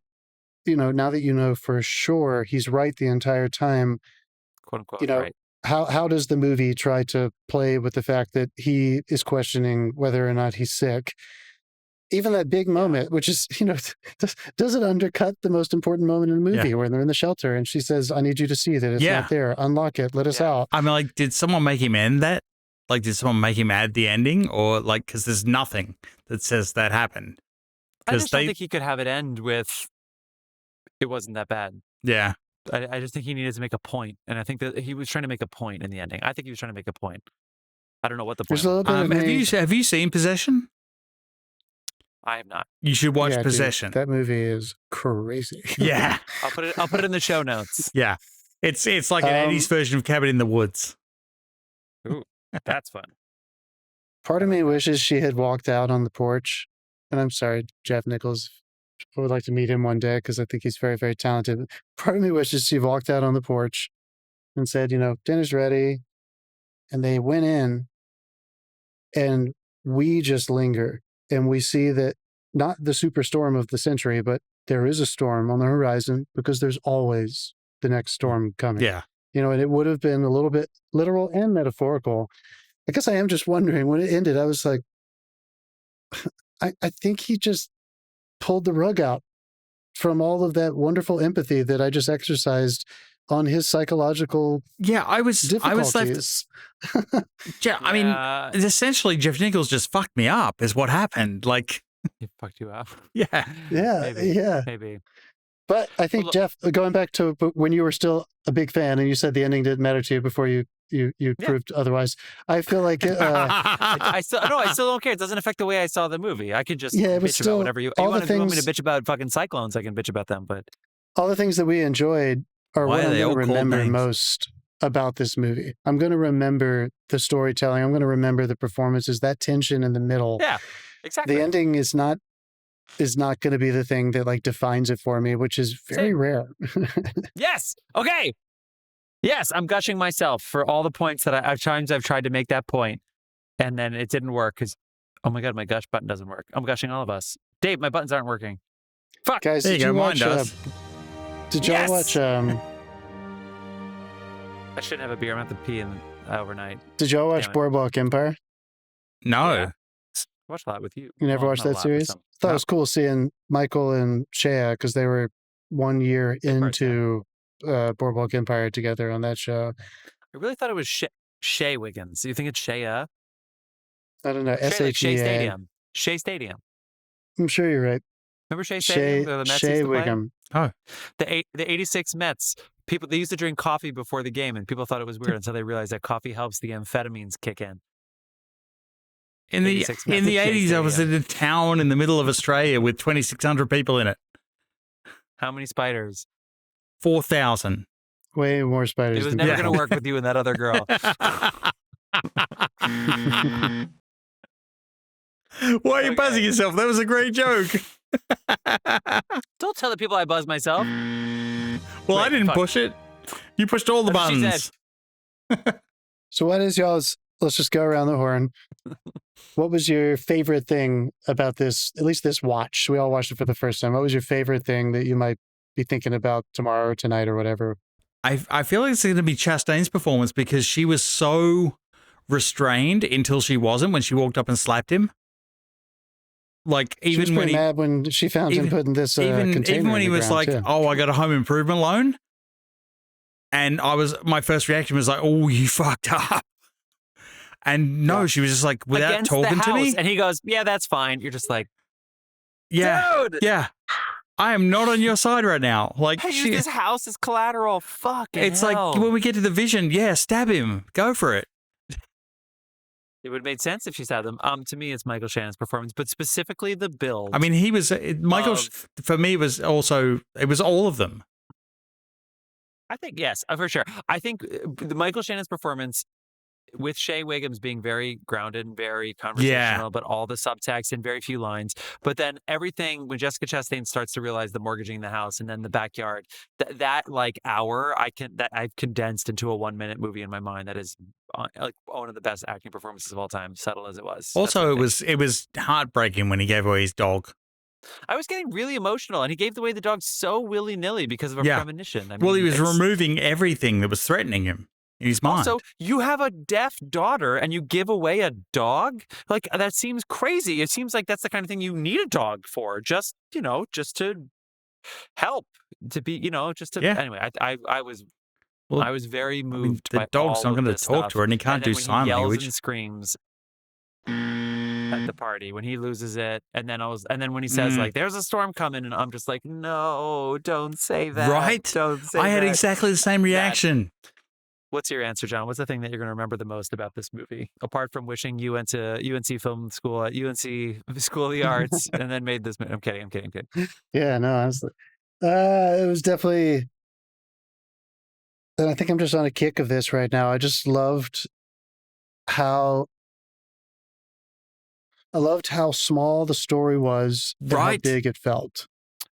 now that you know for sure he's right the entire time. Quote unquote. Right. How does the movie try to play with the fact that he is questioning whether or not he's sick? Even that big moment, which is, does it undercut the most important moment in the movie where they're in the shelter and she says, I need you to see that it's not there. Unlock it. Let us out. I mean, did someone make him end that? Did someone make him add the ending? Or because there's nothing that says that happened. I just don't think he could have it end with, it wasn't that bad. Yeah. I just think he needed to make a point. And I think that he was trying to make a point in the ending. I think he was trying to make a point. I don't know what the point was. Have you seen Possession? I have not. You should watch Possession. Dude, that movie is crazy. Yeah. I'll put it in the show notes. Yeah. It's like an 80s version of Cabin in the Woods. Ooh, that's fun. Part of me wishes she had walked out on the porch. And I'm sorry, Jeff Nichols. I would like to meet him one day because I think he's very, very talented. Part of me wishes she walked out on the porch and said, dinner's ready. And they went in and we just linger. And we see that not the superstorm of the century, but there is a storm on the horizon because there's always the next storm coming. Yeah. And it would have been a little bit literal and metaphorical. I guess I am just wondering when it ended, I was like, I think he just pulled the rug out from all of that wonderful empathy that I just exercised on his psychological difficulties. I mean, essentially, Jeff Nichols just fucked me up is what happened. He fucked you up. Yeah. Maybe. But I think, Jeff, going back to when you were still a big fan and you said the ending didn't matter to you before you proved otherwise, I feel like I still don't care. It doesn't affect the way I saw the movie. I could just bitch about whatever you want me to bitch about fucking cyclones. I can bitch about them, but all the things that we enjoyed are what I'm going to remember most about this movie. I'm going to remember the storytelling. I'm going to remember the performances, that tension in the middle. Yeah, exactly. The ending is not going to be the thing that defines it for me, which is very rare. Yes. Okay. Yes, I'm gushing myself for all the points that I've tried to make that point, and then it didn't work because, oh my God, my gush button doesn't work. I'm gushing all of us. Dave, my buttons aren't working. Fuck. Guys, there you go. Mine does. Did y'all watch? I shouldn't have a beer. I'm going to have to pee overnight. Did y'all watch Boardwalk Empire? No. Yeah. I watched a lot with you. You never watched that series? I thought it was cool seeing Michael and Shea because they were 1 year into Boardwalk Empire together on that show. I really thought it was Shea Wiggins. Do you think it's Shea? I don't know. Shea Stadium. Shea Stadium. I'm sure you're right. Remember Shea Stadium? The Mets Shea Whigham. Oh. The 86 Mets. People, they used to drink coffee before the game, and people thought it was weird until they realized that coffee helps the amphetamines kick in. In the 80s, I was in a town in the middle of Australia with 2,600 people in it. How many spiders? 4,000. Way more spiders. It was never going to work with you and that other girl. Why are you buzzing yourself? That was a great joke. Don't tell the people I buzz myself. Well, I didn't push it. You pushed all the buttons. So what is y'all's, let's just go around the horn. What was your favorite thing about this, at least this watch? We all watched it for the first time. What was your favorite thing that you might be thinking about tomorrow or tonight or whatever I feel like it's going to be Chastain's performance because she was so restrained until she wasn't when she walked up and slapped him. Like She was even when pretty mad when she found him putting this container even when in he the was ground, like, too. "Oh, I got a home improvement loan," and my first reaction was like, "Oh, you fucked up." And no, she was just like, without Against talking the to me. house. And he goes, yeah, that's fine. You're just like, Yeah, dude, yeah. I am not on your side right now. Like I use this house as collateral. Fucking it's hell. like when we get to the vision, yeah, stab him, go for it. It would have made sense if she stabbed them. To me, it's Michael Shannon's performance, but specifically the build. I mean, he was Michael. For me, was also it was all of them. I think yes, for sure. I think the Michael Shannon's performance with Shea Whigham's being very grounded and very conversational, but all the subtext and very few lines. But then everything when Jessica Chastain starts to realize the mortgaging the house and then the backyard, that like hour I've condensed into a 1-minute movie in my mind. That is like one of the best acting performances of all time, subtle as it was. Also, it was heartbreaking when he gave away his dog. I was getting really emotional, and he gave away the dog so willy nilly because of a premonition. I mean, well, he was removing everything that was threatening him. In his mind. Also, you have a deaf daughter and you give away a dog? Like, that seems crazy. It seems like that's the kind of thing you need a dog for. Just to help. To be, just to... Yeah. Anyway, I was very moved by the dog's not going to talk to her and he can't do sign language. language. He yells and screams at the party when he loses it. And then when he says, like, there's a storm coming, and I'm just like, no, don't say that. Right? Don't say I had that. exactly the same reaction. What's your answer, John? What's the thing that you're going to remember the most about this movie? Apart from wishing you went to UNC Film School at UNC School of the Arts and then made this movie. I'm kidding. Yeah, no, honestly. It was definitely... And I think I'm just on a kick of this right now. I just loved how... small the story was and how big it felt.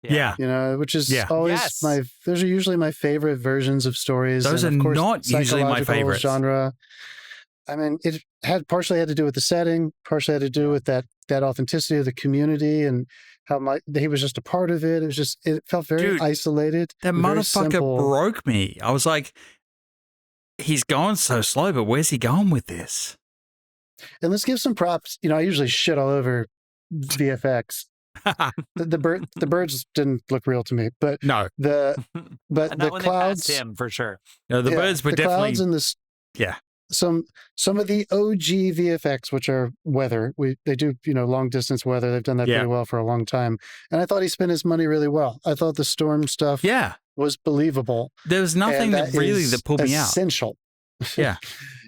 Yeah. You know, which is always those are usually my favorite versions of stories. Those and are of course, not usually my favorite genre. I mean, it partially had to do with the setting, partially had to do with that authenticity of the community and how he was just a part of it. It felt very isolated. That motherfucker broke me. I was like, he's going so slow, but where's he going with this? And let's give some props. You know, I usually shit all over VFX. the birds didn't look real to me, but no, the clouds, him for sure. No, the birds were definitely clouds and the some of the OG VFX, which are weather. They do long distance weather. They've done that pretty well for a long time, and I thought he spent his money really well. I thought the storm stuff was believable. There was nothing that pulled me out. Essential. Yeah.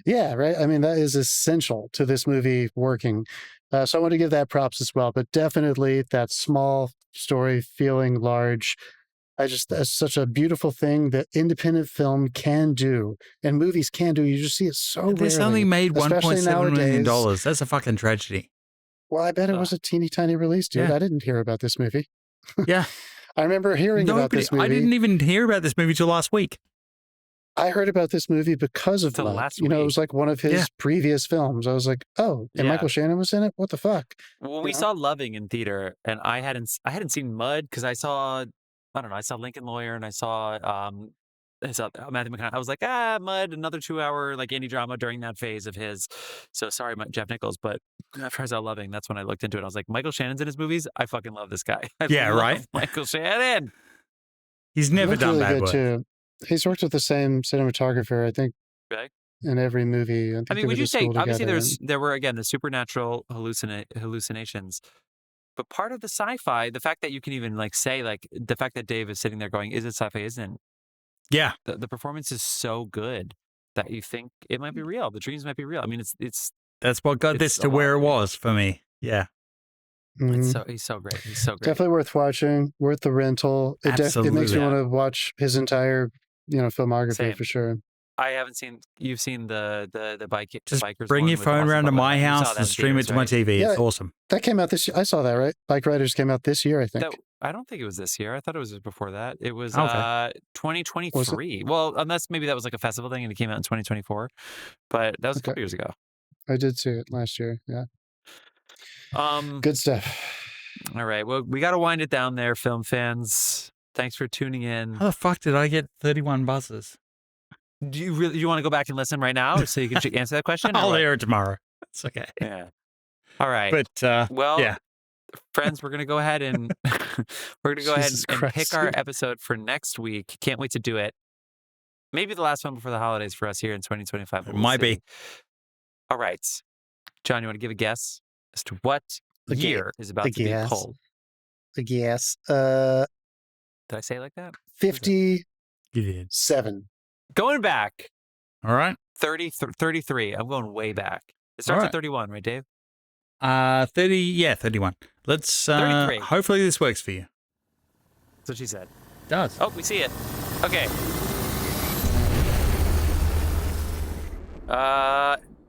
Yeah, right. I mean, that is essential to this movie working. So I want to give that props as well, but definitely that small story feeling large. That's such a beautiful thing that independent film can do and movies can do. You just see it so rarely. This only made $1.7 million. That's a fucking tragedy. Well, I bet it was a teeny tiny release, dude. I didn't hear about this movie. Yeah. I remember hearing about this movie. I didn't even hear about this movie till last week. I heard about this movie because of Mud. It was like one of his previous films. I was like, oh, and Michael Shannon was in it? What the fuck? Well, we saw Loving in theater, and I hadn't seen Mud because I saw Lincoln Lawyer, and I saw Matthew McConaughey. I was like, Mud, another 2-hour like indie drama during that phase of his. So sorry, Jeff Nichols, but after I saw Loving, that's when I looked into it. I was like, Michael Shannon's in his movies. I fucking love this guy. Michael Shannon. He's never done bad work. Too. He's worked with the same cinematographer, I think, in every movie. I mean, would you say, obviously there were, again, the supernatural hallucinations, but part of the sci-fi, the fact that you can even like say, like the fact that Dave is sitting there going, is it sci-fi? Isn't. Yeah. The performance is so good that you think it might be real. The dreams might be real. I mean, it's. That's what got this to where it was for me. Yeah. Mm-hmm. He's so great. He's so great. Definitely worth watching, worth the rental. It makes me want to watch his entire, filmography for sure. I haven't seen. You've seen the Just bikers. Bring your phone around to my house and stream it to my TV. Yeah, it's awesome. That came out this year. I saw that, right? Bike Riders came out this year, I think. I don't think it was this year. I thought it was before that. It was 2023. Well, unless maybe that was like a festival thing and it came out in 2024. But that was a couple years ago. I did see it last year. Yeah. Good stuff. All right. Well, we got to wind it down there, film fans. Thanks for tuning in. How the fuck did I get 31 buzzes? Do you want to go back and listen right now so you can answer that question? or I'll what? hear it tomorrow. It's okay. Yeah. All right. But Well, yeah. friends, we're gonna go ahead and Jesus and pick Christ. our episode for next week. Can't wait to do it. Maybe the last one before the holidays for us here in 2025. but It we'll might see. be. All right, John, you want to give a guess as to what Okay, year is about a to be guess. pulled? I guess. Did I say it like that? 57. You did. Going back All right. 33. I'm going way back. It starts All right. at 31, right, Dave? 30. Yeah, 31. Let's. 33. Hopefully this works for you. That's what she said. Does. Oh, we see it. Okay.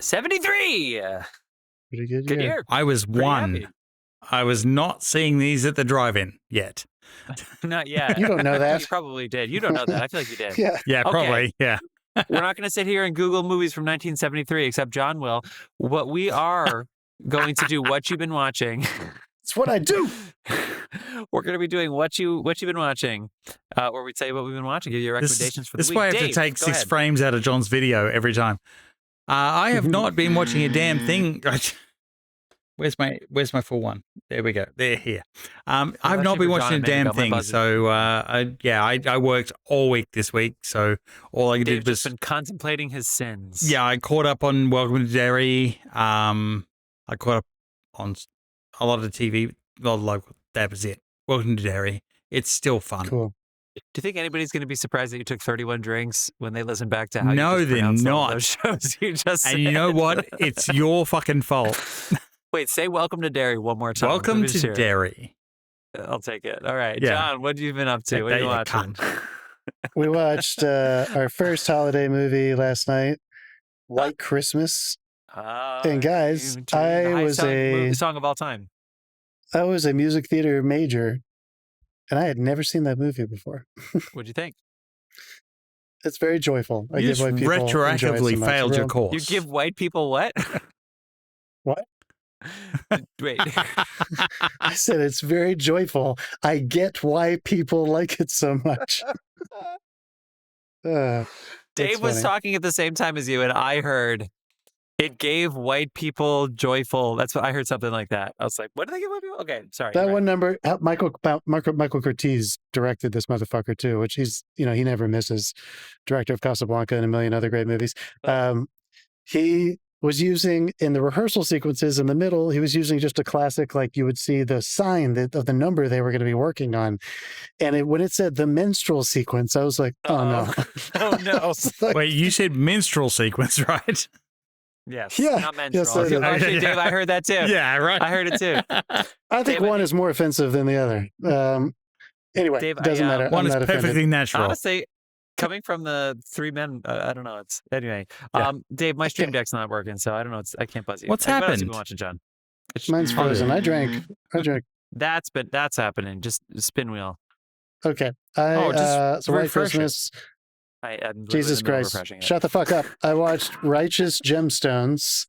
73. Pretty good, Good year. year. I was Pretty one. happy. I was not seeing these at the drive-in yet. Not yet. You don't know that. You probably did. You don't know that. I feel like you did. Yeah. Yeah, Okay. probably. Yeah. We're not going to sit here and Google movies from 1973, except John will. What we are going to do, what you've been watching. It's what I do. We're going to be doing what you've been watching, where we tell you what we've been watching, give you recommendations for the This is week. why I have Dave, to take go 6 ahead. frames out of John's video every time. I have not been watching a damn thing. Where's my full one? There we go. They're here. I've thought not you been were watching a John and damn Mango, my thing. buzzer. So I worked all week this week. So all I Dave's did was just been contemplating his sins. I caught up on Welcome to Derry. I caught up on a lot of the TV, a lot of local. That was it. Welcome to Derry. It's still fun. Cool. Do you think anybody's going to be surprised that you took 31 drinks when they listen back to how No, you just they're pronounced all not. of those shows you just And you know said? what? It's your fucking fault. Wait, say welcome to Derry one more time. Welcome Let me to just hear it. Derry. I'll take it. All right. Yeah. John, what have you been up to? What are There you you watching? We watched our first holiday movie last night, White Christmas. And guys, The highest song of all time. I was a music theater major, and I had never seen that movie before. What'd you think? It's very joyful. I You give just white people enjoy it so retroactively much. failed your Real- course. You give white people what? What? Wait. I said it's very joyful. I get why people like it so much. Dave That's was funny. talking at the same time as you, and I heard it gave white people joyful. That's what I heard, something like that. I was like, what did they give white people? Okay, sorry. That you're one number, Michael Curtiz directed this motherfucker too, which he never misses. Director of Casablanca and a million other great movies. He was using in the rehearsal sequences in the middle, he was using just a classic, like you would see the sign of the number they were going to be working on. And when it said the minstrel sequence, I was like, oh no. Oh, no. I was like, Wait, you said minstrel sequence, right? Yes. Yeah, Not menstrual. yes, I did. Actually, Dave, I heard that too. Yeah, right. I heard it too. I think David- one is more offensive than the other. Anyway, Dave, doesn't I, matter. One I'm is not offended. perfectly natural. Honestly, coming from the 3 men, I don't know. It's anyway. Yeah. Dave, my stream Okay. deck's not working, so I don't know. I can't buzz you. What's What else you happened? been watching, John? Mine's frozen. I drank. That's happening. Just spin wheel. Okay. just So White refresh it. Christmas. I'm literally Jesus in the middle of Christ. refreshing it. Shut the fuck up. I watched Righteous Gemstones.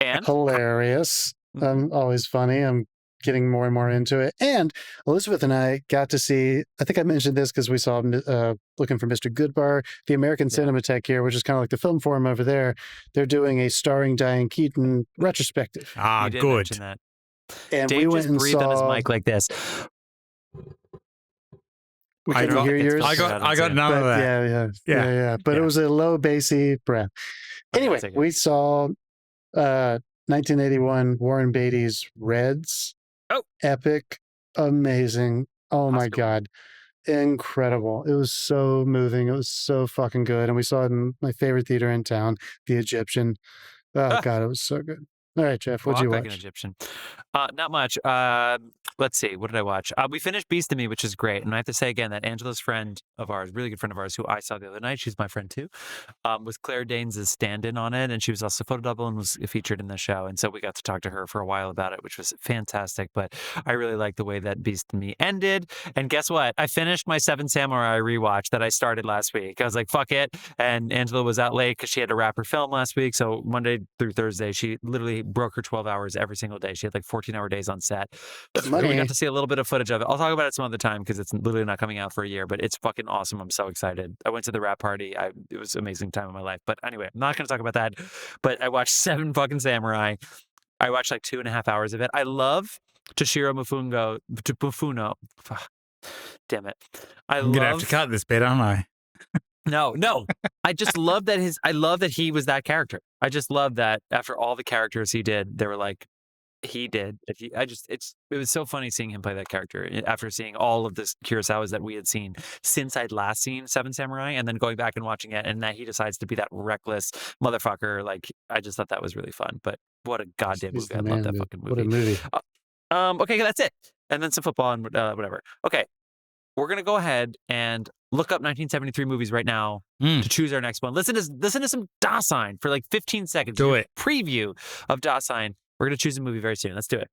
And Hilarious. Mhm. Always funny. I'm getting more and more into it. And Elizabeth and I got to see, I think I mentioned this because we saw Looking for Mr. Goodbar, the American Yeah. Cinematheque here, which is kind of like the film forum over there. They're doing a starring Diane Keaton retrospective. Ah, you did good. mention that. And Dave we went just and breathed on his saw. mic like this. We I couldn't got- hear yours. I got none But of that. yeah. But Yeah. it was a low bassy breath. Anyway, take it. we saw 1981 Warren Beatty's Reds. Oh. Epic, amazing. Oh my Oscar. God. Incredible. It was so moving. It was so fucking good. And we saw it in my favorite theater in town, the Egyptian. Oh Ah. God, it was so good. All right, Jeff, what'd Walk you like an watch? Egyptian. Not much. Let's see. What did I watch? We finished Beast in Me, which is great. And I have to say again that Angela's friend of ours, really good friend of ours, who I saw the other night, she's my friend too, was Claire Danes' stand-in on it. And she was also photo double and was featured in the show. And so we got to talk to her for a while about it, which was fantastic. But I really like the way that Beast in Me ended. And guess what? I finished my Seven Samurai rewatch that I started last week. I was like, fuck it. And Angela was out late because she had to wrap her film last week. So Monday through Thursday, she literally broke her 12 hours every single day. She had like 14-hour days on set. We Money. got to see a little bit of footage of it. I'll talk about it some other time because it's literally not coming out for a year, but it's fucking awesome. I'm so excited. I went to the wrap party. It was an amazing time of my life. But anyway, I'm not going to talk about that. But I watched 7 fucking Samurai. I watched like 2.5 hours of it. I love Toshiro Mifune. Damn it. I'm going to have to cut this bit, aren't I? No. I just love that I love that he was that character. I just love that after all the characters he did, they were like, he did. It was so funny seeing him play that character after seeing all of this Kurosawas that we had seen since I'd last seen Seven Samurai, and then going back and watching it, and that he decides to be that reckless motherfucker. Like, I just thought that was really fun. But what a goddamn movie! I love that fucking movie. What a movie. Okay, that's it. And then some football and whatever. Okay, we're gonna go ahead and look up 1973 movies right now to choose our next one. Listen to some Dasein for like 15 seconds. Do it. Preview of Dasein. We're gonna choose a movie very soon. Let's do it.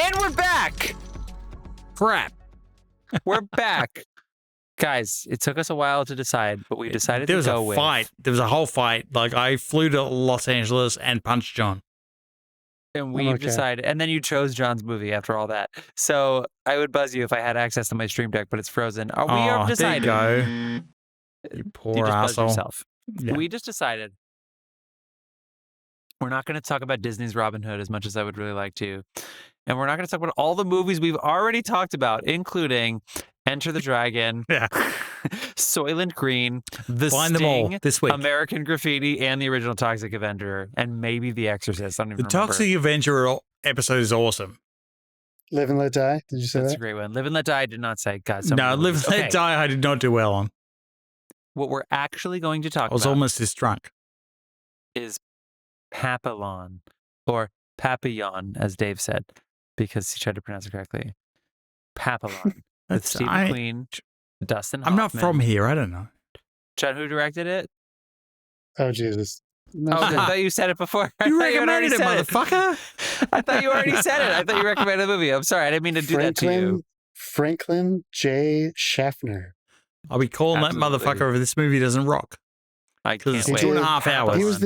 And we're back. Crap. We're back. Guys, it took us a while to decide, but we decided There to was go a with fight. There was a whole fight. Like, I flew to Los Angeles and punched John. And we decided, and then you chose John's movie after all that. So I would buzz you if I had access to my Stream Deck, but it's frozen. We have decided. There you go. You poor You just buzzed asshole. yourself. Yeah. We just decided we're not going to talk about Disney's Robin Hood as much as I would really like to. And we're not going to talk about all the movies we've already talked about, including Enter the Dragon, Yeah. Soylent Green, The Find them Sting, all this week. American Graffiti, and the original Toxic Avenger, and maybe The Exorcist. I don't even The remember. Toxic Avenger episode is awesome. Live and Let Die. Did you say That's a that? great one. Live and Let Die, I did not say. God, so No, many Live movies. and Let Okay, Die I did not do well on. what we're actually going to talk I was about almost as drunk. is Papillon, or Papillon, as Dave said, because he tried to pronounce it correctly. Papillon. With That's- Steve I- McQueen, Dustin I'm not Hoffman. from here. I don't know. John, who directed it? Oh, Jesus. No, Oh, I shit. thought you said it before. I You thought had already recommended it, said motherfucker. I thought you already said it. I thought you recommended the movie. I'm sorry. I didn't mean to do that to you. Franklin J. Schaffner. I'll be calling that Absolutely. motherfucker if this movie doesn't rock. I can't It's wait. 2.5 hours.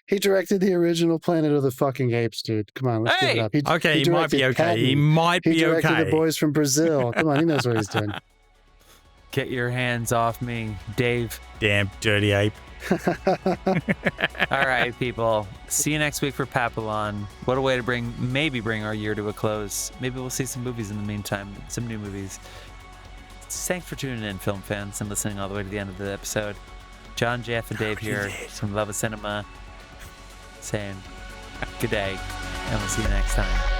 He directed the original Planet of the fucking Apes, dude. Come on, let's give Hey! it up. Okay, he might be directed okay. He Patton. might He be directed okay. The Boys from Brazil. Come on, he knows what he's doing. Get your hands off me, Dave. Damn dirty ape. All right, people. See you next week for Papillon. What a way to maybe bring our year to a close. Maybe we'll see some movies in the meantime, some new movies. Thanks for tuning in, film fans, and listening all the way to the end of the episode. John, Jeff, and Dave here from Love of Cinema saying good day, and we'll see you next time.